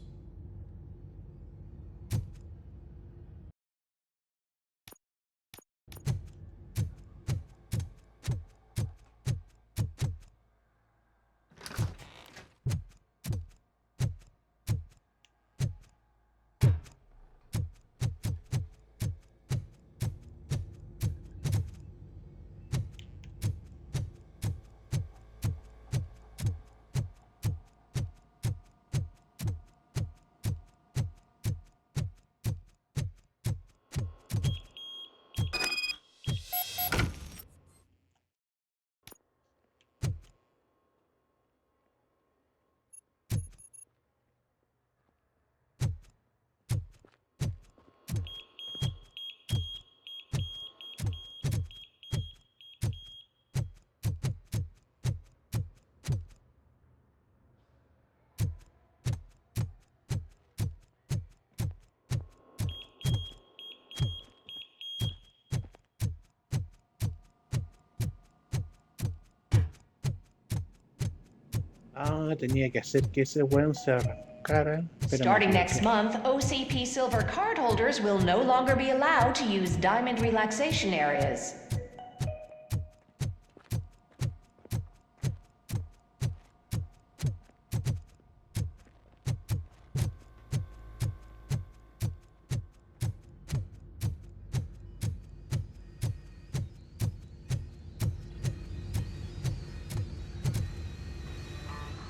Ah, tenía que hacer que ese weón se arrancara. Starting next month, OCP Silver cardholders will no longer be allowed to use diamond relaxation areas.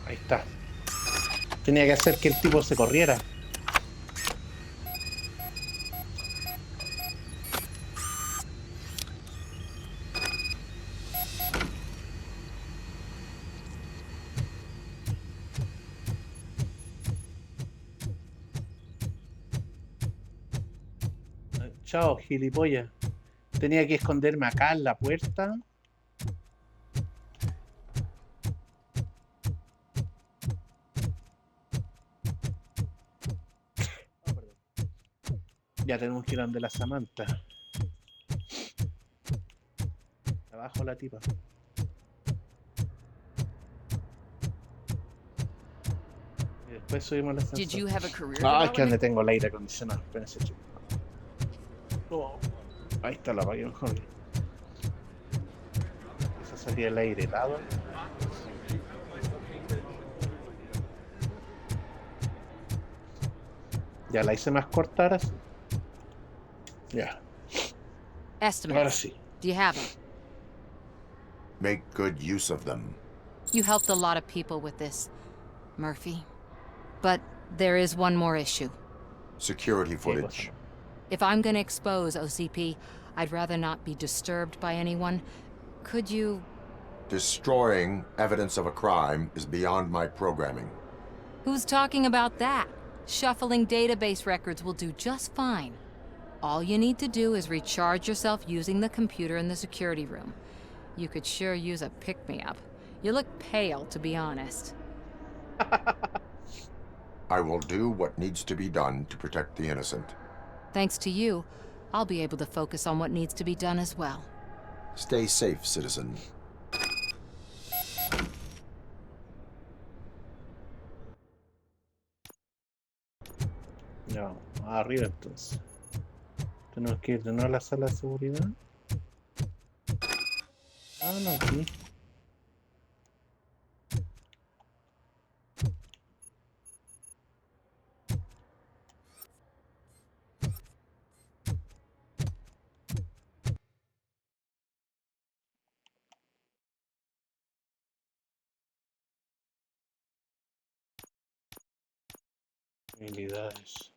Ahí está. Tenía que hacer que el tipo se corriera. Chao, gilipollas. Tenía que esconderme acá en la puerta. Ya tenemos que ir donde la Samantha. Abajo la tipa. Y después subimos la ascensor. Ah, es que donde tengo el aire acondicionado. Espérense, chico. Oh, ahí está la apagué mejor. Esa salía el aire helado. Ya la hice más corta ahora sí. Ya. Estimates. Ahora sí. Do you have them? Make good use of them. You helped a lot of people with this, Murphy. But there is one more issue. Security footage. If I'm gonna expose OCP, I'd rather not be disturbed by anyone. Could you... Destroying evidence of a crime is beyond my programming. Who's talking about that? Shuffling database records will do just fine. All you need to do is recharge yourself using the computer in the security room. You could sure use a pick-me-up. You look pale, to be honest. I will do what needs to be done to protect the innocent. Thanks to you, I'll be able to focus on what needs to be done as well. Stay safe, citizen. No, arriba entonces. Tenemos que ir de nuevo a la sala de seguridad. Ah, no, aquí. Habilidades.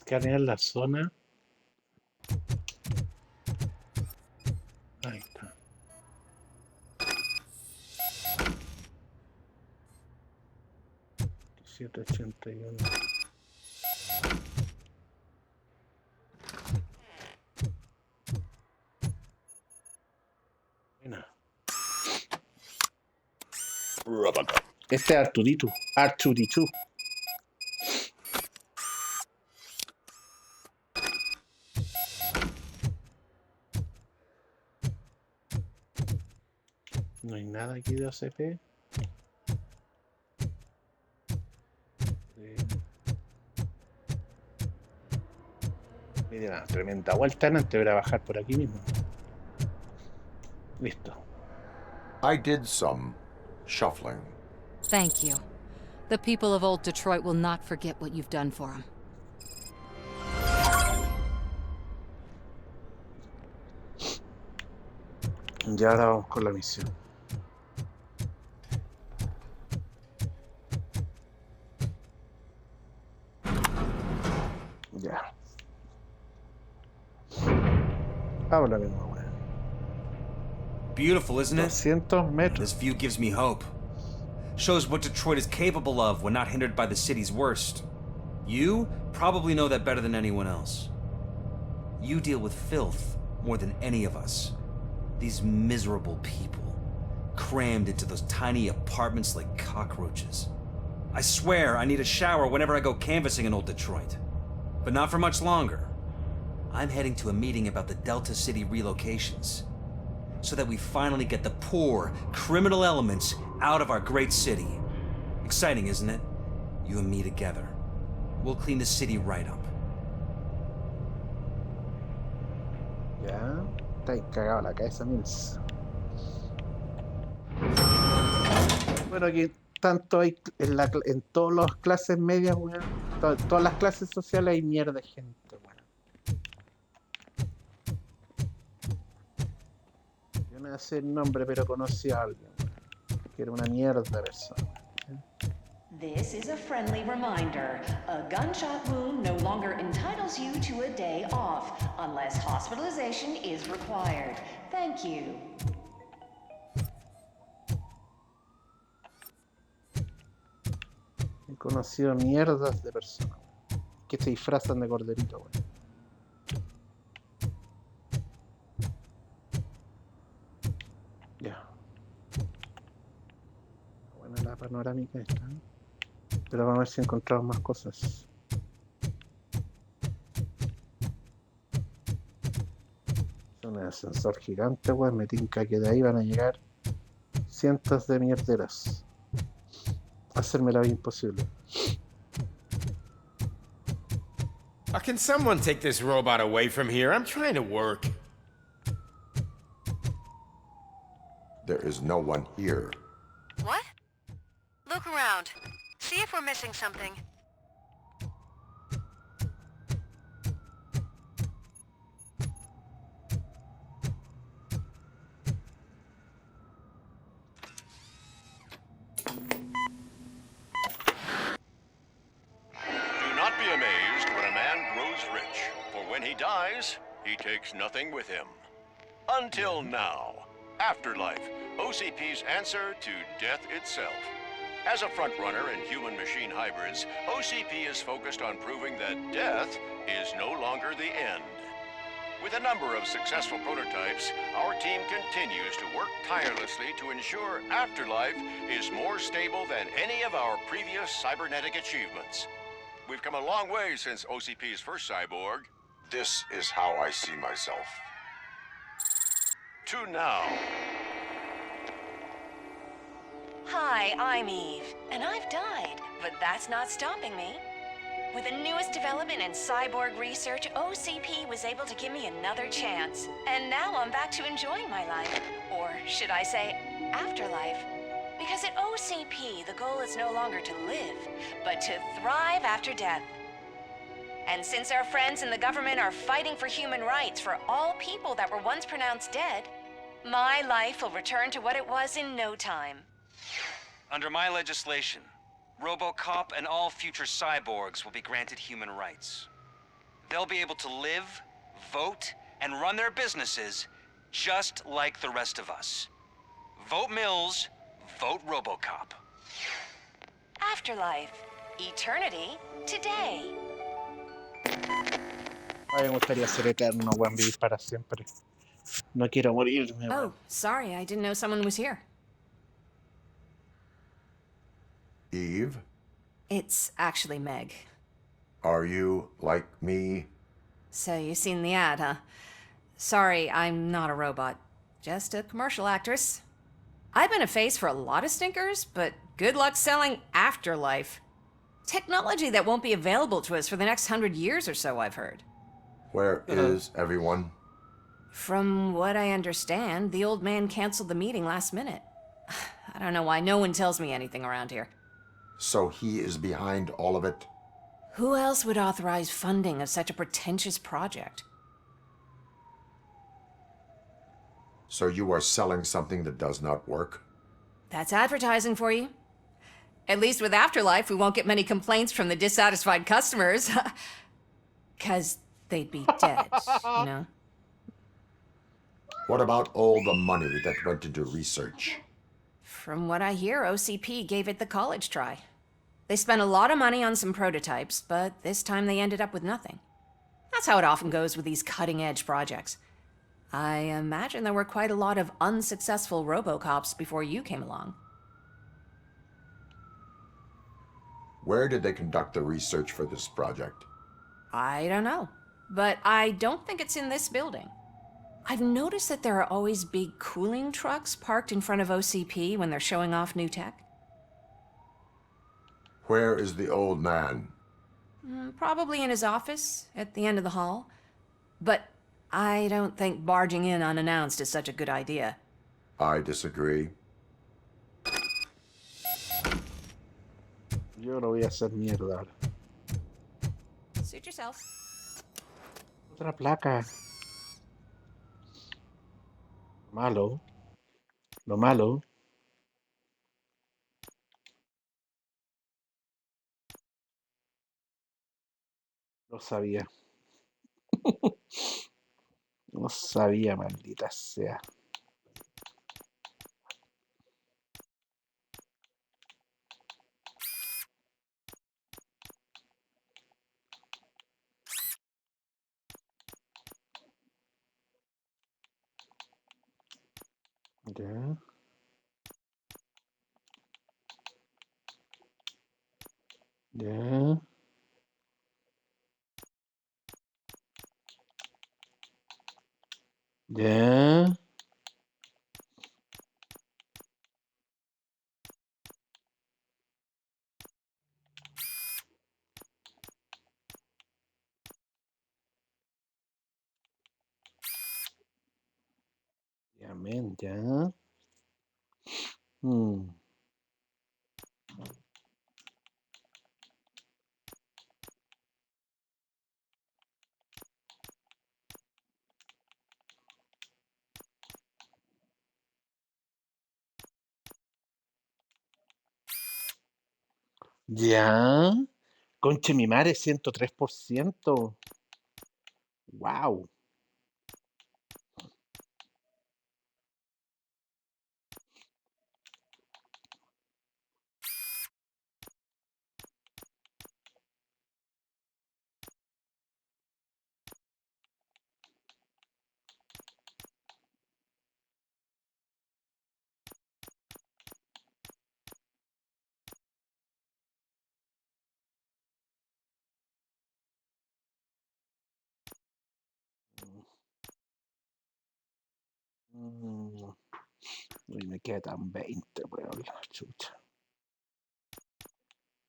Escanear la zona. Ahí está. $781. Buena. ROBOCOP. Este es Arturito. Arturito. No hay nada aquí de OCP. Me dio una tremenda vuelta antes de bajar por aquí mismo. Listo. I did some shuffling. Thank you. The people of old Detroit will not forget what you've done for them. Ya ahora vamos con la misión. Ya. Vamos la misma wea. Beautiful, isn't it? 200 metros. This view gives me hope. shows what Detroit is capable of when not hindered by the city's worst. You probably know that better than anyone else. You deal with filth more than any of us. These miserable people, crammed into those tiny apartments like cockroaches. I swear I need a shower whenever I go canvassing in old Detroit. But not for much longer. I'm heading to a meeting about the Delta City relocations, so that we finally get the poor, criminal elements out of our great city. Exciting, isn't it? You and me together. We'll clean the city right up. Ya, está ahí cagado la cabeza, Mills. Bueno, aquí tanto hay en todas las clases medias, weón. Todas las clases sociales hay mierda de gente, weón. Yo no sé el nombre, pero conocí a alguien, weón, que era una mierda de persona. This is a friendly reminder. A gunshot wound no longer entitles you to a day off, unless hospitalization is required. Thank you. He conocido mierdas de personas que se disfrazan de corderito, weón. Ya. Buena la panorámica esta, ¿eh? Pero vamos a ver si encontramos más cosas. Es un ascensor gigante, weón. Me tinca que de ahí van a llegar cientos de mierderas. Hacerme la vida imposible. Can someone take this robot away from here? I'm trying to work. There is no one here. What? Look around. See if we're missing something. Do not be amazed when a man grows rich, for when he dies, he takes nothing with him. Until now. Afterlife, OCP's answer to death itself. As a frontrunner in human-machine hybrids, OCP is focused on proving that death is no longer the end. With a number of successful prototypes, our team continues to work tirelessly to ensure Afterlife is more stable than any of our previous cybernetic achievements. We've come a long way since OCP's first cyborg. This is how I see myself. To now. Hi, I'm Eve, and I've died, but that's not stopping me. With the newest development in cyborg research, OCP was able to give me another chance. And now I'm back to enjoying my life. Or should I say, afterlife? Because at OCP, the goal is no longer to live, but to thrive after death. And since our friends in the government are fighting for human rights for all people that were once pronounced dead, my life will return to what it was in no time. Under my legislation, ROBOCOP and all future cyborgs will be granted human rights. They'll be able to live, vote, and run their businesses just like the rest of us. Vote Mills, vote ROBOCOP. Afterlife. Eternity. Today. Ay, me gustaría ser eterno, weón, vivir para siempre. No quiero morirme, weón. Oh, sorry, I didn't know someone was here. Eve, It's actually Meg. are you like me? So you've seen the ad, huh? Sorry, I'm not a robot. Just a commercial actress. I've been a face for a lot of stinkers, but good luck selling Afterlife. Technology that won't be available to us for the next 100 years or so, I've heard. Where is everyone? From what I understand, the old man canceled the meeting last minute. I don't know why no one tells me anything around here. So he is behind all of it? Who else would authorize funding of such a pretentious project? So you are selling something that does not work? That's advertising for you. At least with Afterlife, we won't get many complaints from the dissatisfied customers. 'Cause they'd be dead, you know? What about all the money that went into research? From what I hear, OCP gave it the college try. They spent a lot of money on some prototypes, but this time they ended up with nothing. That's how it often goes with these cutting-edge projects. I imagine there were quite a lot of unsuccessful ROBOCOPs before you came along. Where did they conduct the research for this project? I don't know, but I don't think it's in this building. I've noticed that there are always big cooling trucks parked in front of OCP when they're showing off new tech. Where is the old man? Probably in his office, at the end of the hall. But I don't think barging in unannounced is such a good idea. I disagree. Yo lo voy a hacer mierda ahora. Suit yourself. Otra placa. Malo. Lo malo. Lo sabía. No sabía, maldita sea. Ya. Ya. Ya. Ya, men, ya. Ya. Conche mi madre, 103%. Wow. Uy, me quedan 20, weón, la chucha.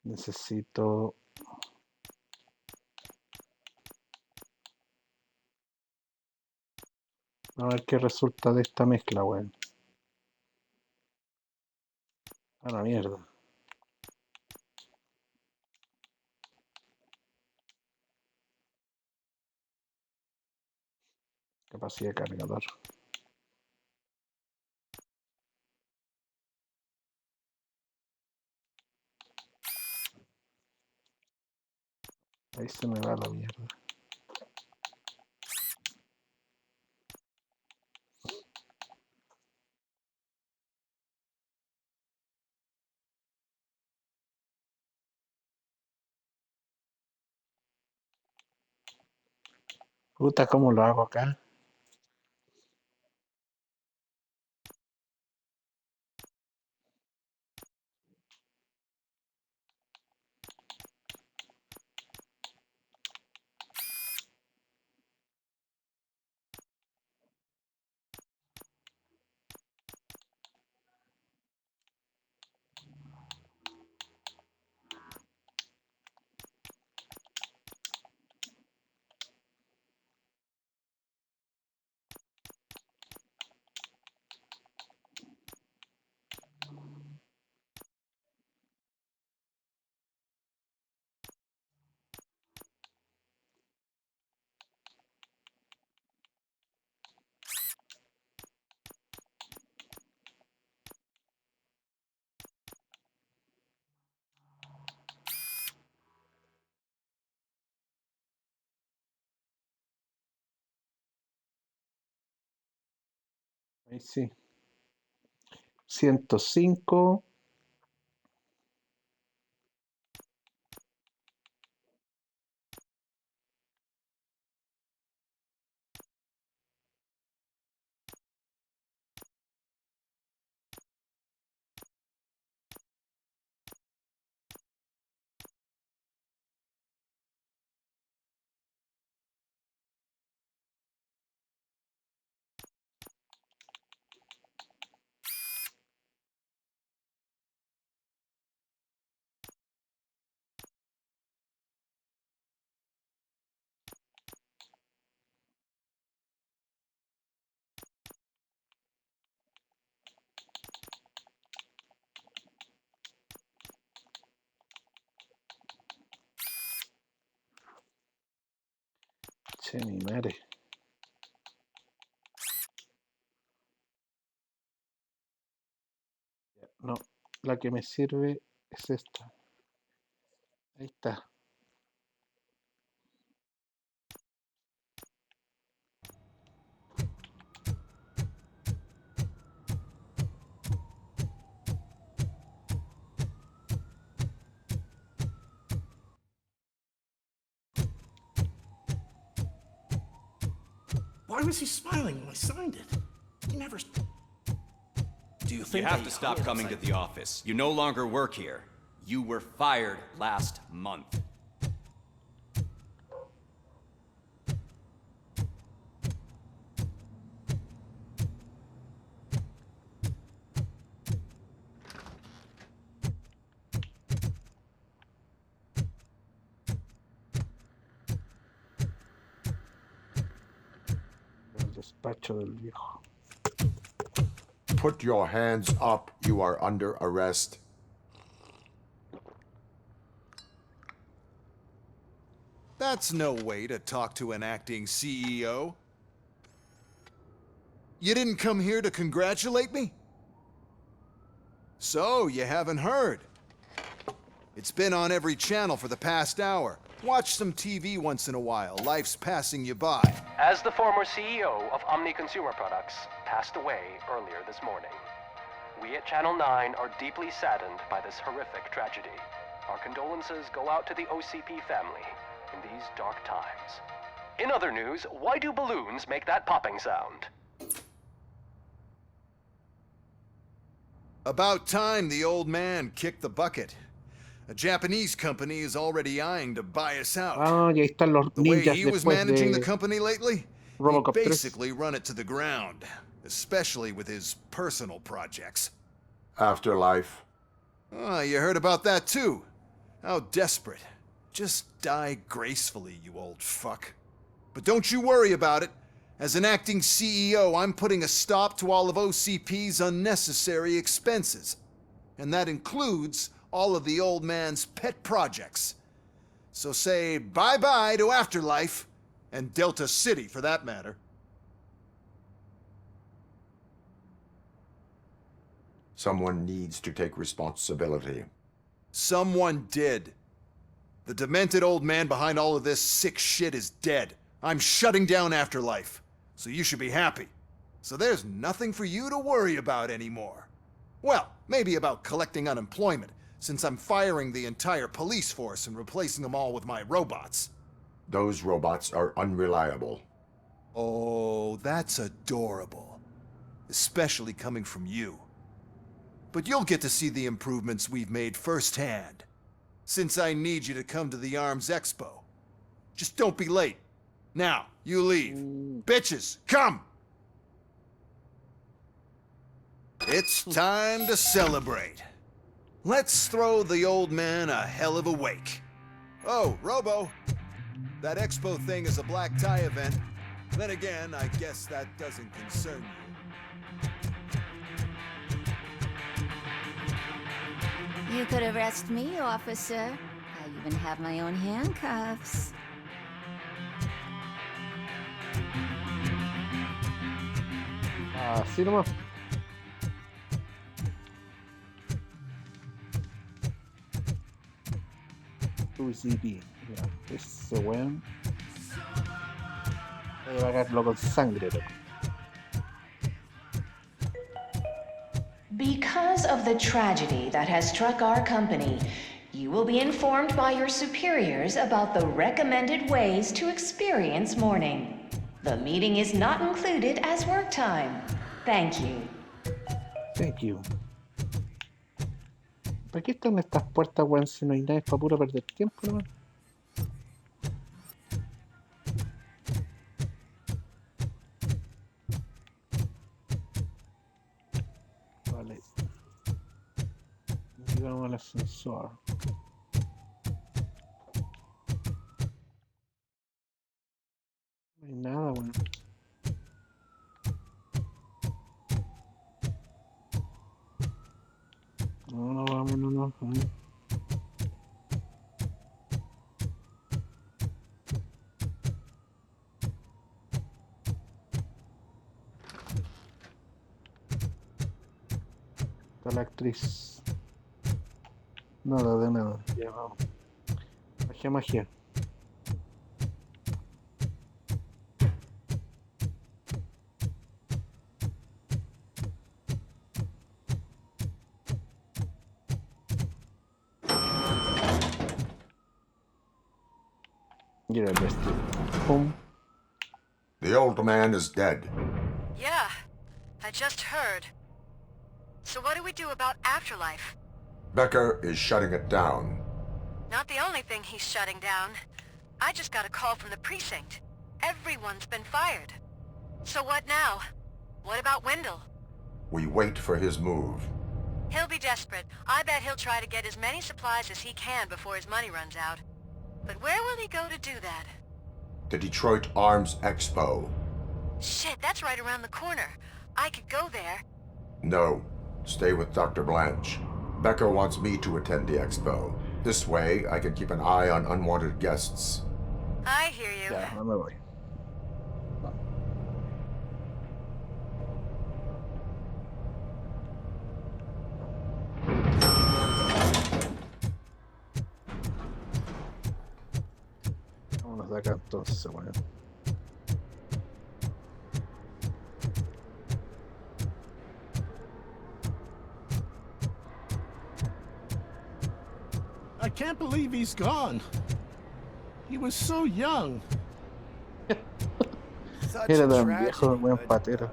Necesito. A ver qué resulta de esta mezcla, weón. A la mierda. Capacidad de cargador. Ahí se me va la mierda. Puta, ¿cómo lo hago acá? Ahí sí. 105. Che, mi madre. No, la que me sirve es esta. Ahí está. Why was he smiling when I signed it? He never... Do you think You have to stop coming to the office. You no longer work here. You were fired last month. El despacho del viejo. Put your hands up. You are under arrest. That's no way to talk to an acting CEO. You didn't come here to congratulate me? So, you haven't heard. It's been on every channel for the past hour. Watch some TV once in a while. Life's passing you by. As the former CEO of Omni Consumer Products passed away earlier this morning, we at Channel 9 are deeply saddened by this horrific tragedy. Our condolences go out to the OCP family in these dark times. In other news, why do balloons make that popping sound? About time the old man kicked the bucket. A Japanese company is already eyeing to buy us out. Ah, y ahí están los The way ninjas he was después managing de the company lately, ROBOCOP he 3. basically run it to the ground, especially with his personal projects. Afterlife. Oh, you heard about that too. How desperate. Just die gracefully, you old fuck. But don't you worry about it. As an acting CEO, I'm putting a stop to all of OCP's unnecessary expenses. And that includes all of the old man's pet projects. So say bye-bye to Afterlife, and Delta City for that matter. Someone needs to take responsibility. Someone did. The demented old man behind all of this sick shit is dead. I'm shutting down Afterlife, so you should be happy. So there's nothing for you to worry about anymore. Well, maybe about collecting unemployment, since I'm firing the entire police force and replacing them all with my robots. Those robots are unreliable. Oh, that's adorable. Especially coming from you. But you'll get to see the improvements we've made firsthand, since I need you to come to the Arms Expo. Just don't be late. Now, you leave. Bitches, come! It's time to celebrate. Let's throw the old man a hell of a wake. Oh, Robo, that expo thing is a black tie event. Then again, I guess that doesn't concern you. You could arrest me, officer. I even have my own handcuffs. Así nomás. UCP. Ya, ese weón. Voy a pagarlo con sangre, loco. Be because of the tragedy that has struck our company, you will be informed by your superiors about the recommended ways to experience mourning. The meeting is not included as work time. Thank you. Thank you. ¿Para qué están estas puertas, weón? Si no hay nada, es para puro perder tiempo, ¿no? Vale. Llegamos al ascensor. No hay nada, weón. No, vámonos. Está la actriz. Nada de nada. Ya vamos. Magia. Get arrested. Boom. The old man is dead. Yeah, I just heard. So what do we do about afterlife? Becker is shutting it down. Not the only thing he's shutting down. I just got a call from the precinct. Everyone's been fired. So what now? What about Wendell? We wait for his move. He'll be desperate. I bet he'll try to get as many supplies as he can before his money runs out. But where will he go to do that? The Detroit Arms Expo. Shit, that's right around the corner. I could go there. No. Stay with Dr. Blanche. Becker wants me to attend the expo. This way, I can keep an eye on unwanted guests. I hear you. Ya, no me voy. Vámonos de acá entonces, bueno. I can't believe he's gone. He was so young. Era tan viejo, buen patero.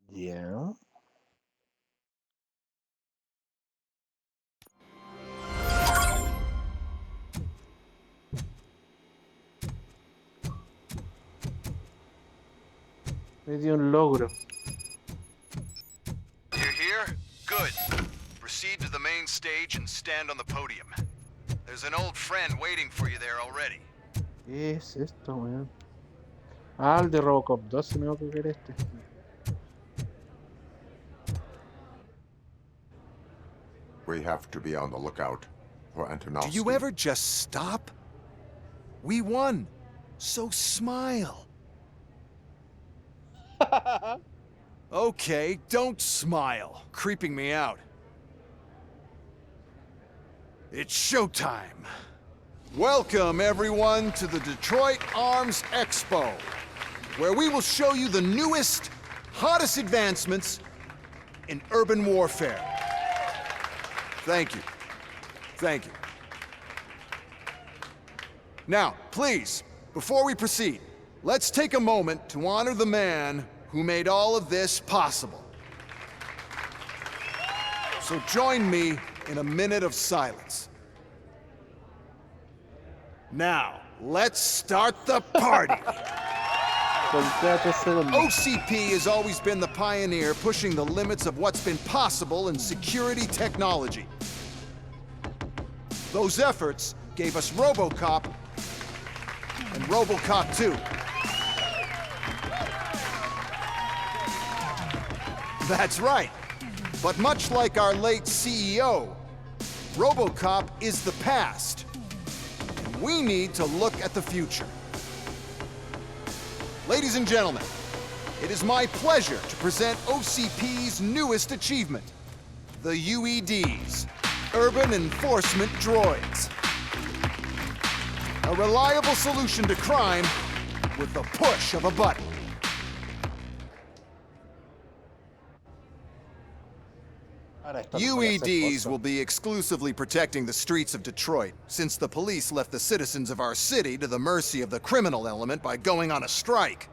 Yeah. Me dio un logro. You're here? Good. Proceed to the main stage and stand on the podium. There's an old friend waiting for you there already. ¿Qué es esto, weón? Ah, el de Robocop 2, se me va a coger este. We have to be on the lookout for Antonovsky. Do you ever just stop? We won. So smile. Okay, don't smile. Creeping me out. It's showtime. Welcome, everyone, to the Detroit Arms Expo, where we will show you the newest, hottest advancements in urban warfare. Thank you. Thank you. Now, please, before we proceed, let's take a moment to honor the man who made all of this possible. So join me in a minute of silence. Now, let's start the party. OCP has always been the pioneer pushing the limits of what's been possible in security technology. Those efforts gave us ROBOCOP and ROBOCOP 2. That's right. But much like our late CEO, ROBOCOP is the past. And we need to look at the future. Ladies and gentlemen, it is my pleasure to present OCP's newest achievement, the UEDs, Urban Enforcement Droids. A reliable solution to crime with the push of a button. UEDs will be exclusively protecting the streets of Detroit, since the police left the citizens of our city to the mercy of the criminal element by going on a strike.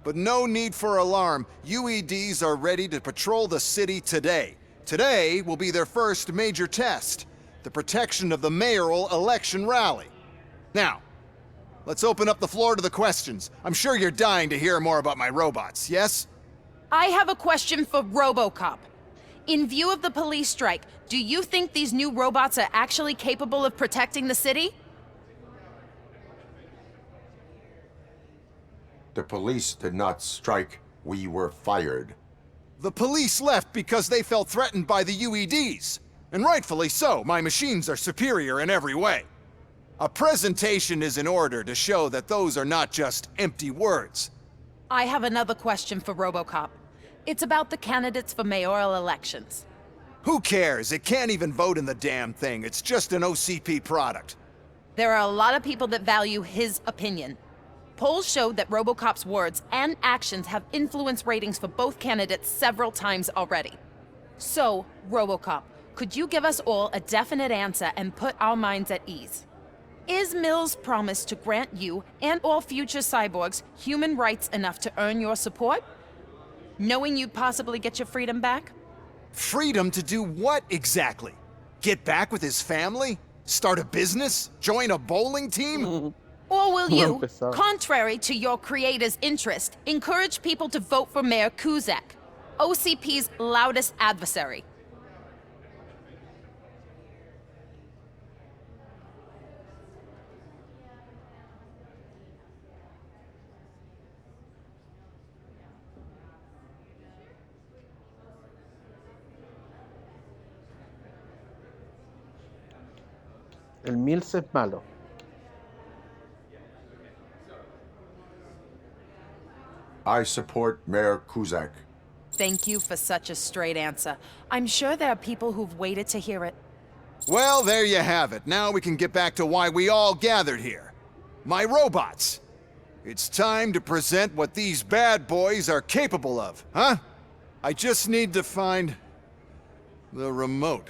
But no need for alarm. UEDs are ready to patrol the city today. Today will be their first major test, the protection of the mayoral election rally. Now, let's open up the floor to the questions. I'm sure you're dying to hear more about my robots, yes? I have a question for ROBOCOP. In view of the police strike, do you think these new robots are actually capable of protecting the city? The police did not strike. We were fired. The police left because they felt threatened by the UEDs. And rightfully so. My machines are superior in every way. A presentation is in order to show that those are not just empty words. I have another question for ROBOCOP. It's about the candidates for mayoral elections. Who cares? It can't even vote in the damn thing. It's just an OCP product. There are a lot of people that value his opinion. Polls showed that ROBOCOP's words and actions have influenced ratings for both candidates several times already. So, ROBOCOP, could you give us all a definite answer and put our minds at ease? Is Mills' promise to grant you and all future cyborgs human rights enough to earn your support? Knowing you'd possibly get your freedom back? Freedom to do what exactly? Get back with his family? Start a business? Join a bowling team? Or will you, contrary to your creator's interest, encourage people to vote for Mayor Kuzak, OCP's loudest adversary? El Mills es malo. I support Mayor Kuzak. Thank you for such a straight answer. I'm sure there are people who've waited to hear it. Well, there you have it. Now we can get back to why we all gathered here. My robots. It's time to present what these bad boys are capable of, huh? I just need to find the remote.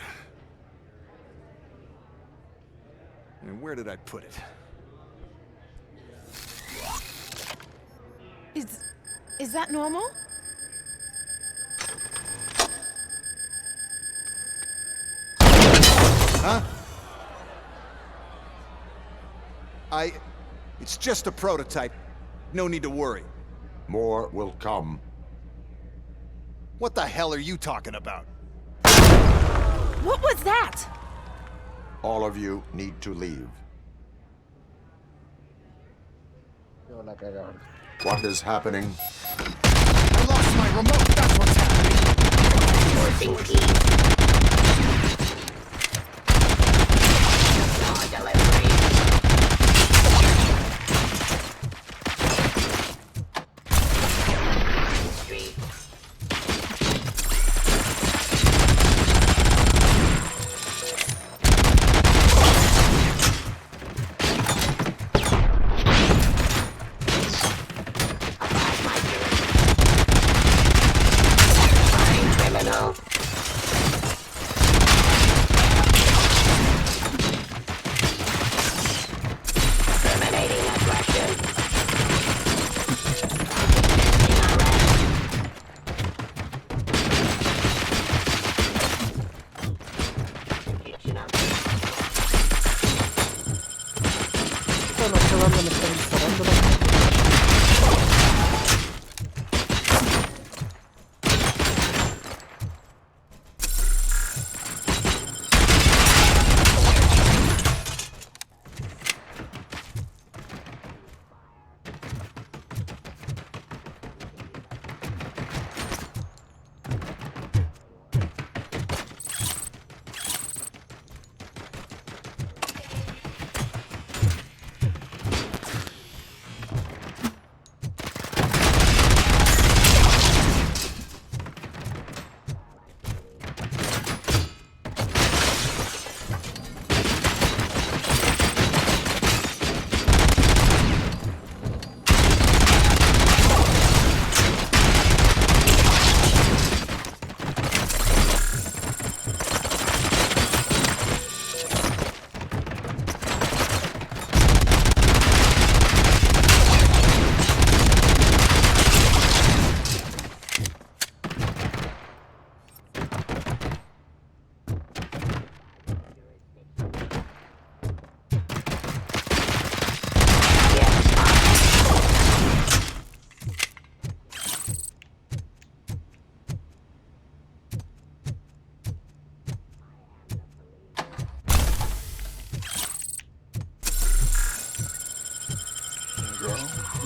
And where did I put it? Is that normal? Huh? It's just a prototype. No need to worry. More will come. What the hell are you talking about? What was that? All of you need to leave. What is happening? I lost my remote, that's what's happening!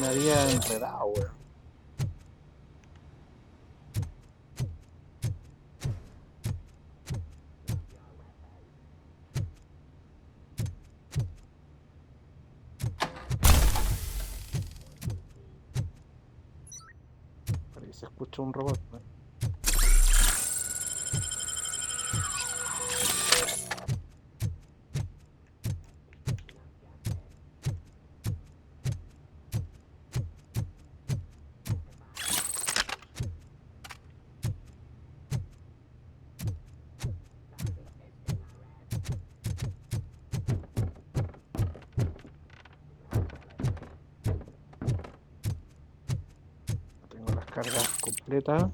Me había enredado, weón. Por ahí se escucha un robot, weón. Tengo las cargas completas.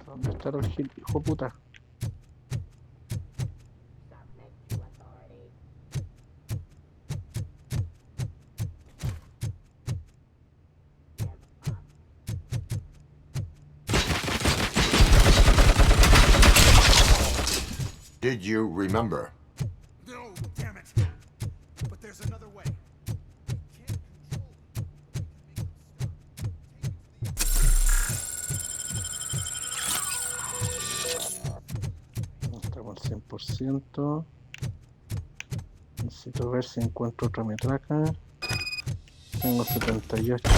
¿Dónde está el hijo de puta? Did you remember? No, damn it. But there's another way. Estamos al 100%. Necesito ver si encuentro otra metraca. Tengo 78.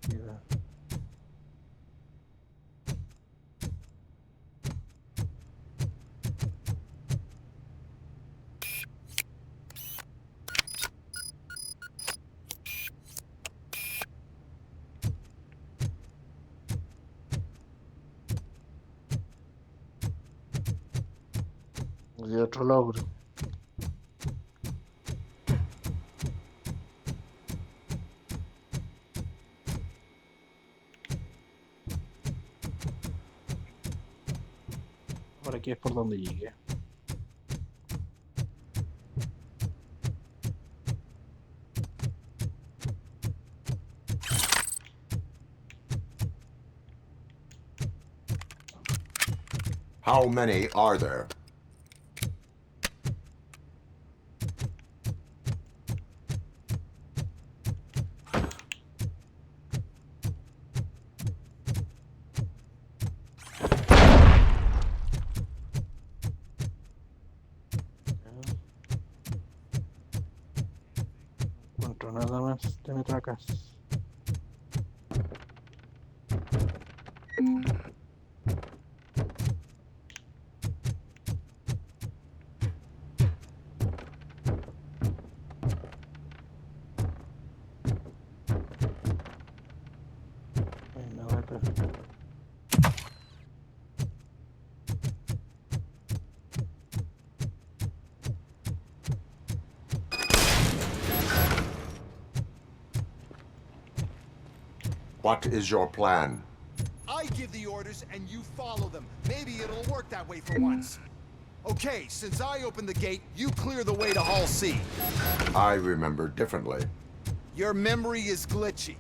Mira. Y otro logro. Por aquí es por donde llegué. How many are there? No encuentro nada más de metracas. Ay, me voy a perder. What is your plan? I give the orders and you follow them. Maybe it'll work that way for once. Okay, since I opened the gate, you clear the way to Hall C. I remember differently. Your memory is glitchy.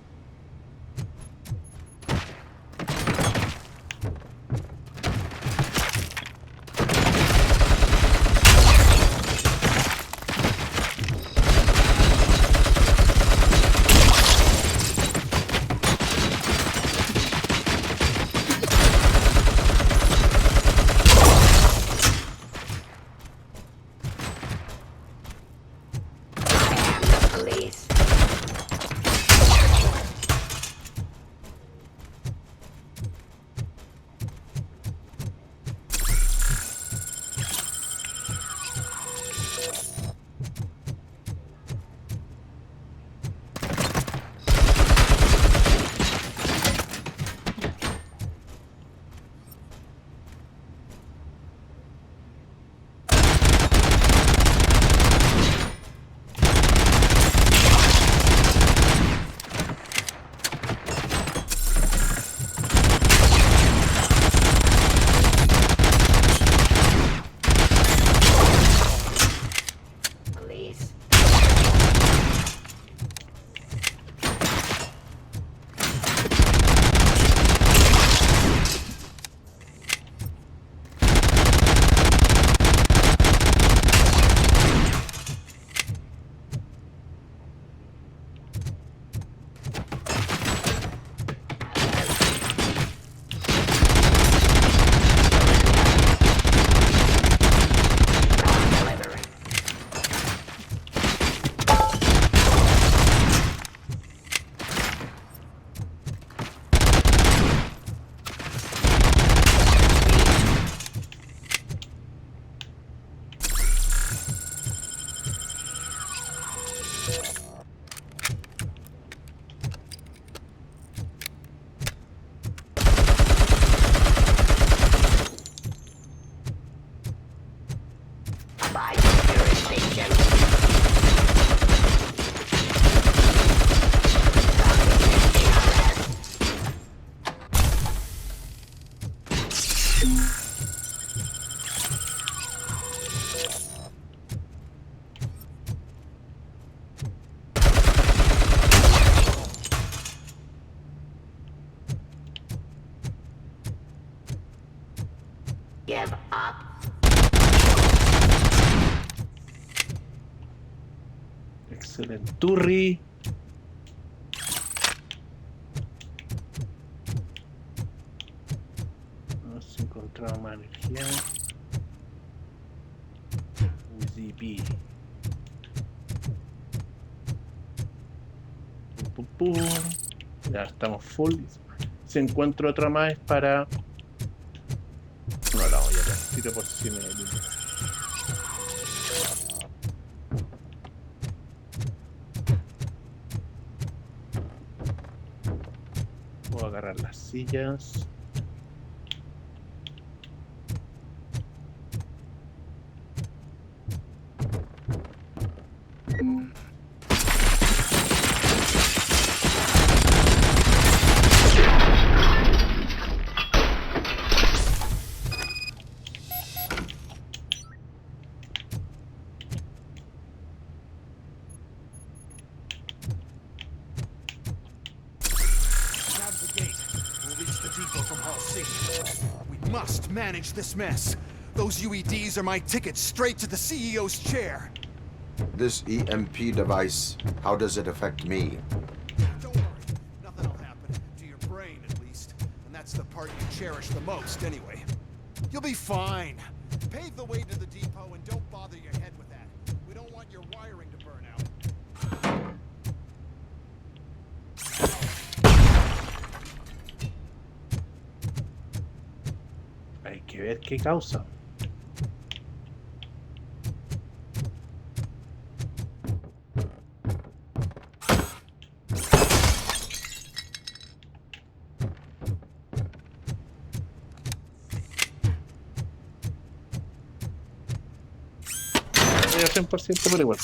give up. Excelente. Turri. No se encontraba más energía. UZP. Pum, pum, pum. Ya estamos full. Si encuentro otra más es para... No la voy a tener. Por si me... Puedo agarrar las sillas. Manage this mess. Those UEDs are my ticket straight to the CEO's chair. This EMP device, how does it affect me? Don't worry. Nothing will happen. To your brain, at least. And that's the part you cherish the most, anyway. You'll be fine. Pave the way to the depot and don't bother your head with that. We don't want your wiring to burn out. Hay que ver qué causa. Voy a 100% pero igual.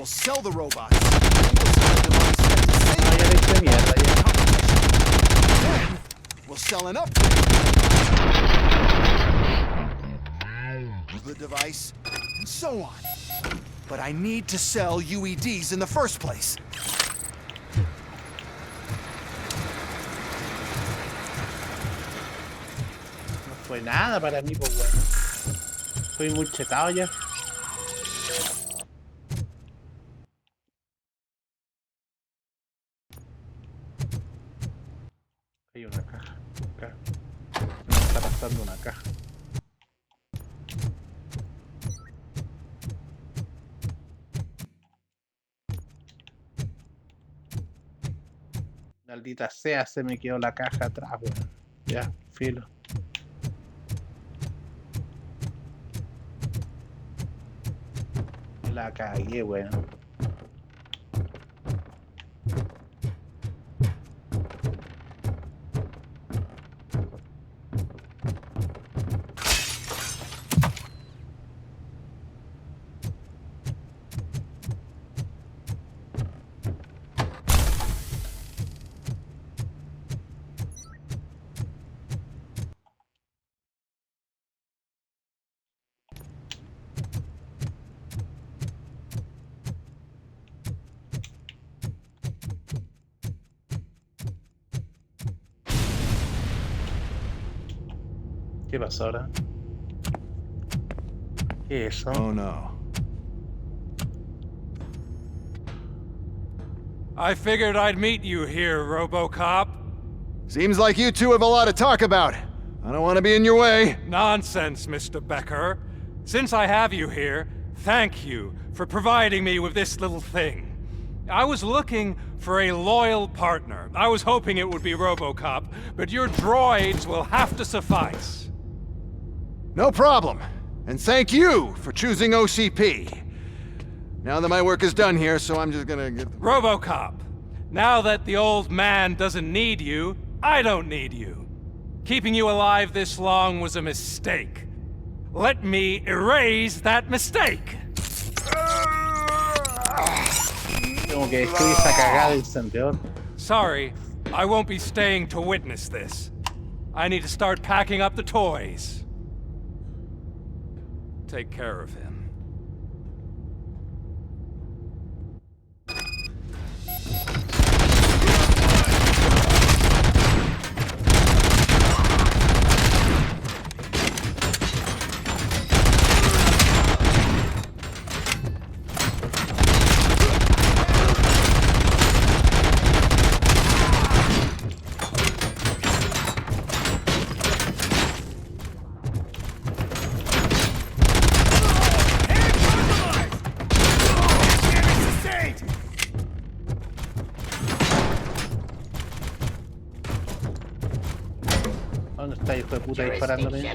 sell the robots. Then we'll sell a device that's Ah, ya le hice mierda, ya. Then we'll sell an upgrade to the device, and so on. But I need to sell UEDs in the first place. No fue nada para mí, pues bueno. Estoy muy chetado ya. Hay una caja acá. Me está pasando una caja. Maldita sea, se me quedó la caja atrás, weón. Ya, filo. La cagué, weón. ¿Qué pasó ahora? ¿Qué es eso? Oh no. I figured I'd meet you here, RoboCop. Seems like you two have a lot to talk about. I don't want to be in your way. Nonsense, Mr. Becker. Since I have you here, thank you for providing me with this little thing. I was looking for a loyal partner. I was hoping it would be RoboCop, but your droids will have to suffice. No problem. And thank you for choosing OCP. Now that my work is done here, so I'm just gonna get... RoboCop, now that the old man doesn't need you, I don't need you. Keeping you alive this long was a mistake. Let me erase that mistake. Tengo que destruir esa cagada de encendedor. Sorry, I won't be staying to witness this. I need to start packing up the toys. Take care of him. ¿Dónde está, hijo de puta, disparándome?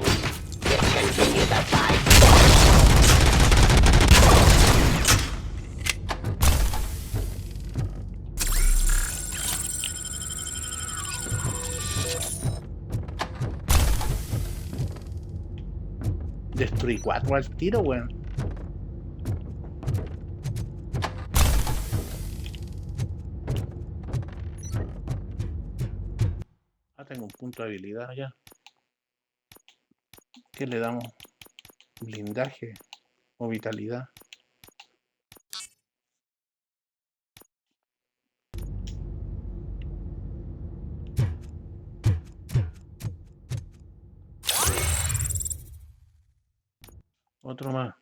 Destruí 4 al tiro, weón. Ah, tengo un punto de habilidad ya. ¿Qué le damos? Blindaje o vitalidad. Otro más.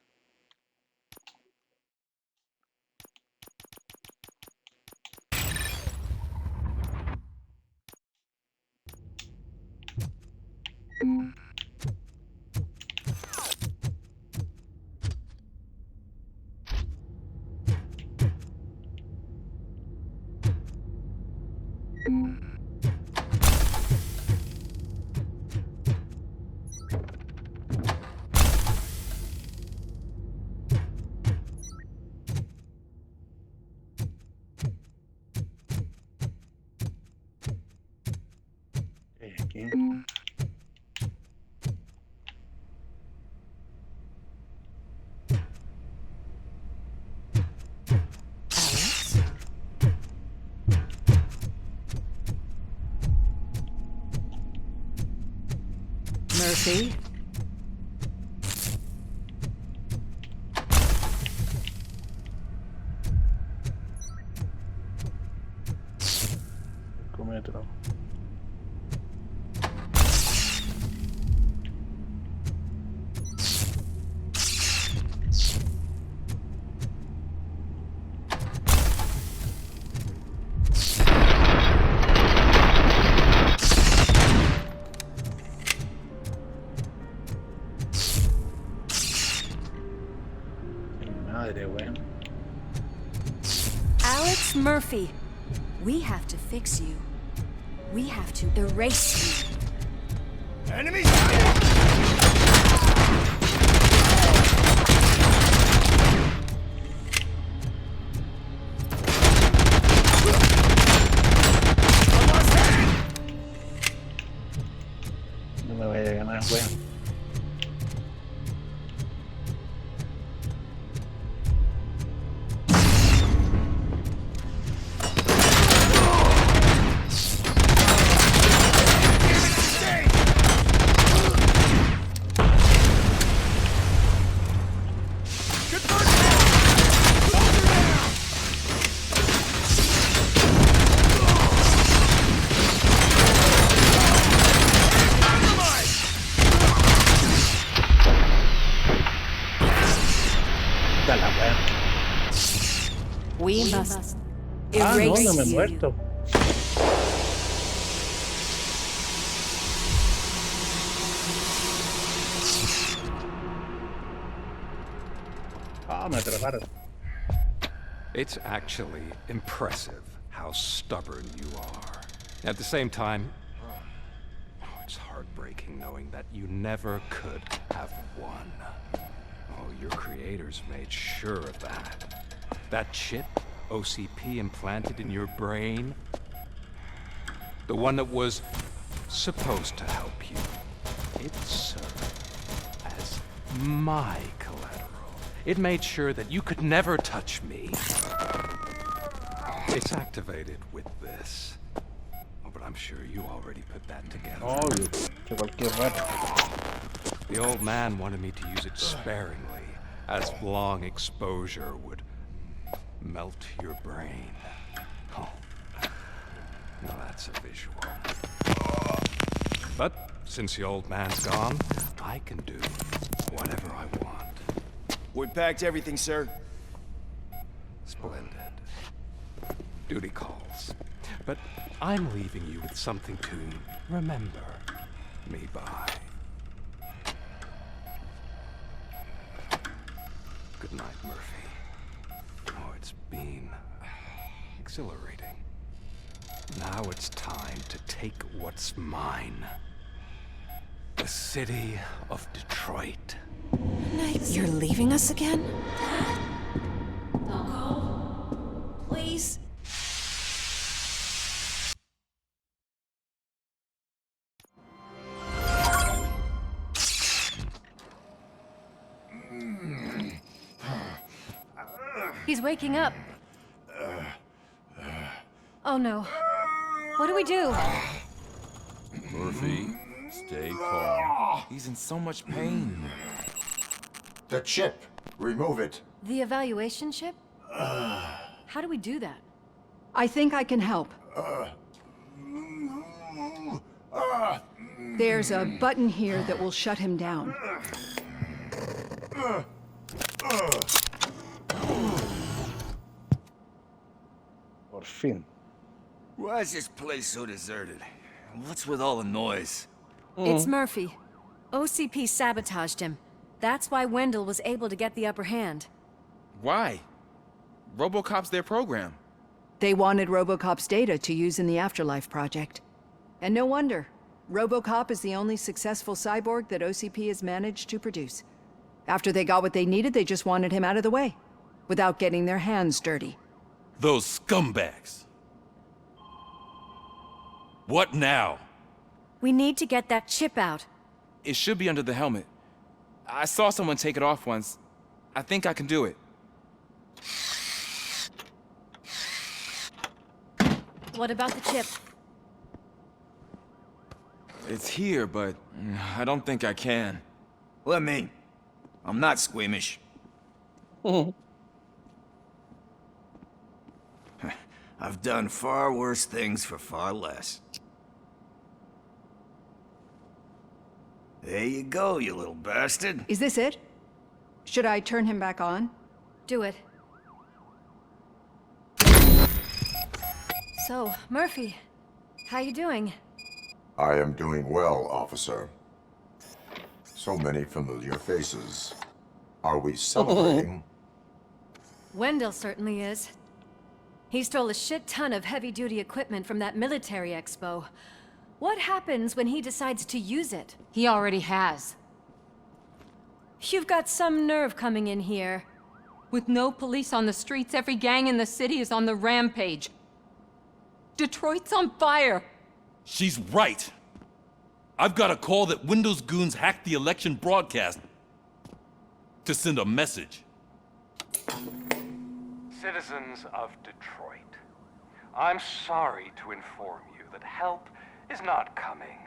Aquí. Murphy. Metro. Madre, weón. Alex Murphy, we have to fix you. We have to erase you. Enemies! No me vaya a ganar, weón. We must Ah, no, erase no me he you. muerto. Ah, me atraparon. It's actually impressive how stubborn you are. At the same time, it's heartbreaking knowing that you never could have won. Oh, your creators made sure of that. That chip OCP implanted in your brain, the one that was supposed to help you, it served as my collateral. It made sure that you could never touch me. It's activated with this. Oh, but I'm sure you already put that together. Oh, de cualquier rato. The old man wanted me to use it sparingly, as long exposure would melt your brain. Oh, now that's a visual. But since the old man's gone, I can do whatever I want. We packed everything, sir. Splendid. Duty calls. But I'm leaving you with something to remember me by. Good night, Murphy. Oh, it's been exhilarating. Now it's time to take what's mine. The city of Detroit. You're leaving us again? Don't go. Please. He's waking up. Oh no. What do we do? Murphy, stay calm. He's in so much pain. The chip. Remove it. The evaluation chip? How do we do that? I think I can help. There's a button here that will shut him down. Por fin. Why is this place so deserted? What's with all the noise? It's Murphy. OCP sabotaged him. That's why Wendell was able to get the upper hand. Why? ROBOCOP's their program. They wanted ROBOCOP's data to use in the Afterlife project. And no wonder. ROBOCOP is the only successful cyborg that OCP has managed to produce. After they got what they needed, they just wanted him out of the way, without getting their hands dirty. Those scumbags. What now? We need to get that chip out. It should be under the helmet. I saw someone take it off once. I think I can do it. What about the chip? It's here, but I don't think I can. Let me. I'm not squeamish. I've done far worse things for far less. There you go, you little bastard. Is this it? Should I turn him back on? Do it. So, Murphy, how you doing? I am doing well, officer. So many familiar faces. Are we celebrating? Wendell certainly is. He stole a shit ton of heavy-duty equipment from that military expo. What happens when he decides to use it? He already has. You've got some nerve coming in here. With no police on the streets, every gang in the city is on the rampage. Detroit's on fire. She's right. I've got a call that Windows goons hacked the election broadcast to send a message. Citizens of Detroit, I'm sorry to inform you that help is not coming.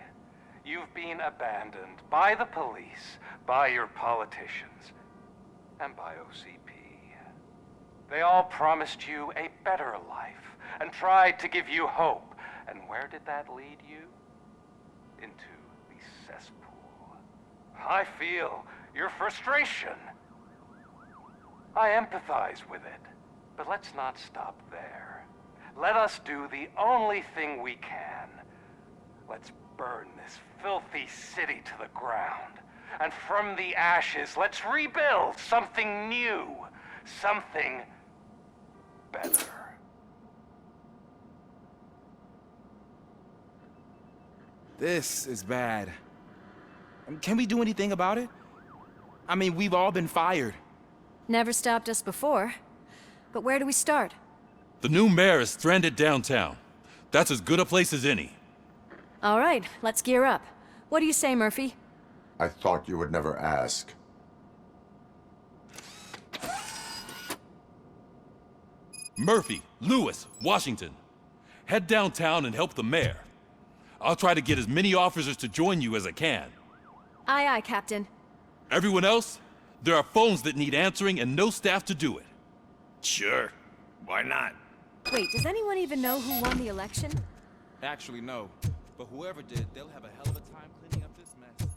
You've been abandoned by the police, by your politicians, and by OCP. They all promised you a better life and tried to give you hope. And where did that lead you? Into the cesspool. I feel your frustration. I empathize with it. But let's not stop there. Let us do the only thing we can. Let's burn this filthy city to the ground. And from the ashes, let's rebuild something new. Something better. This is bad. Can we do anything about it? I mean, we've all been fired. Never stopped us before. But where do we start? The new mayor is stranded downtown. That's as good a place as any. All right, let's gear up. What do you say, Murphy? I thought you would never ask. Murphy, Lewis, Washington. Head downtown and help the mayor. I'll try to get as many officers to join you as I can. Aye, aye, Captain. Everyone else? There are phones that need answering and no staff to do it. Sure. Why not? Wait, does anyone even know who won the election? Actually, no. But whoever did, they'll have a hell of a time cleaning up this mess.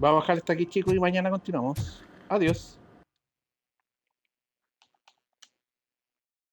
Vamos a dejar hasta aquí, chicos, y mañana continuamos. Adiós.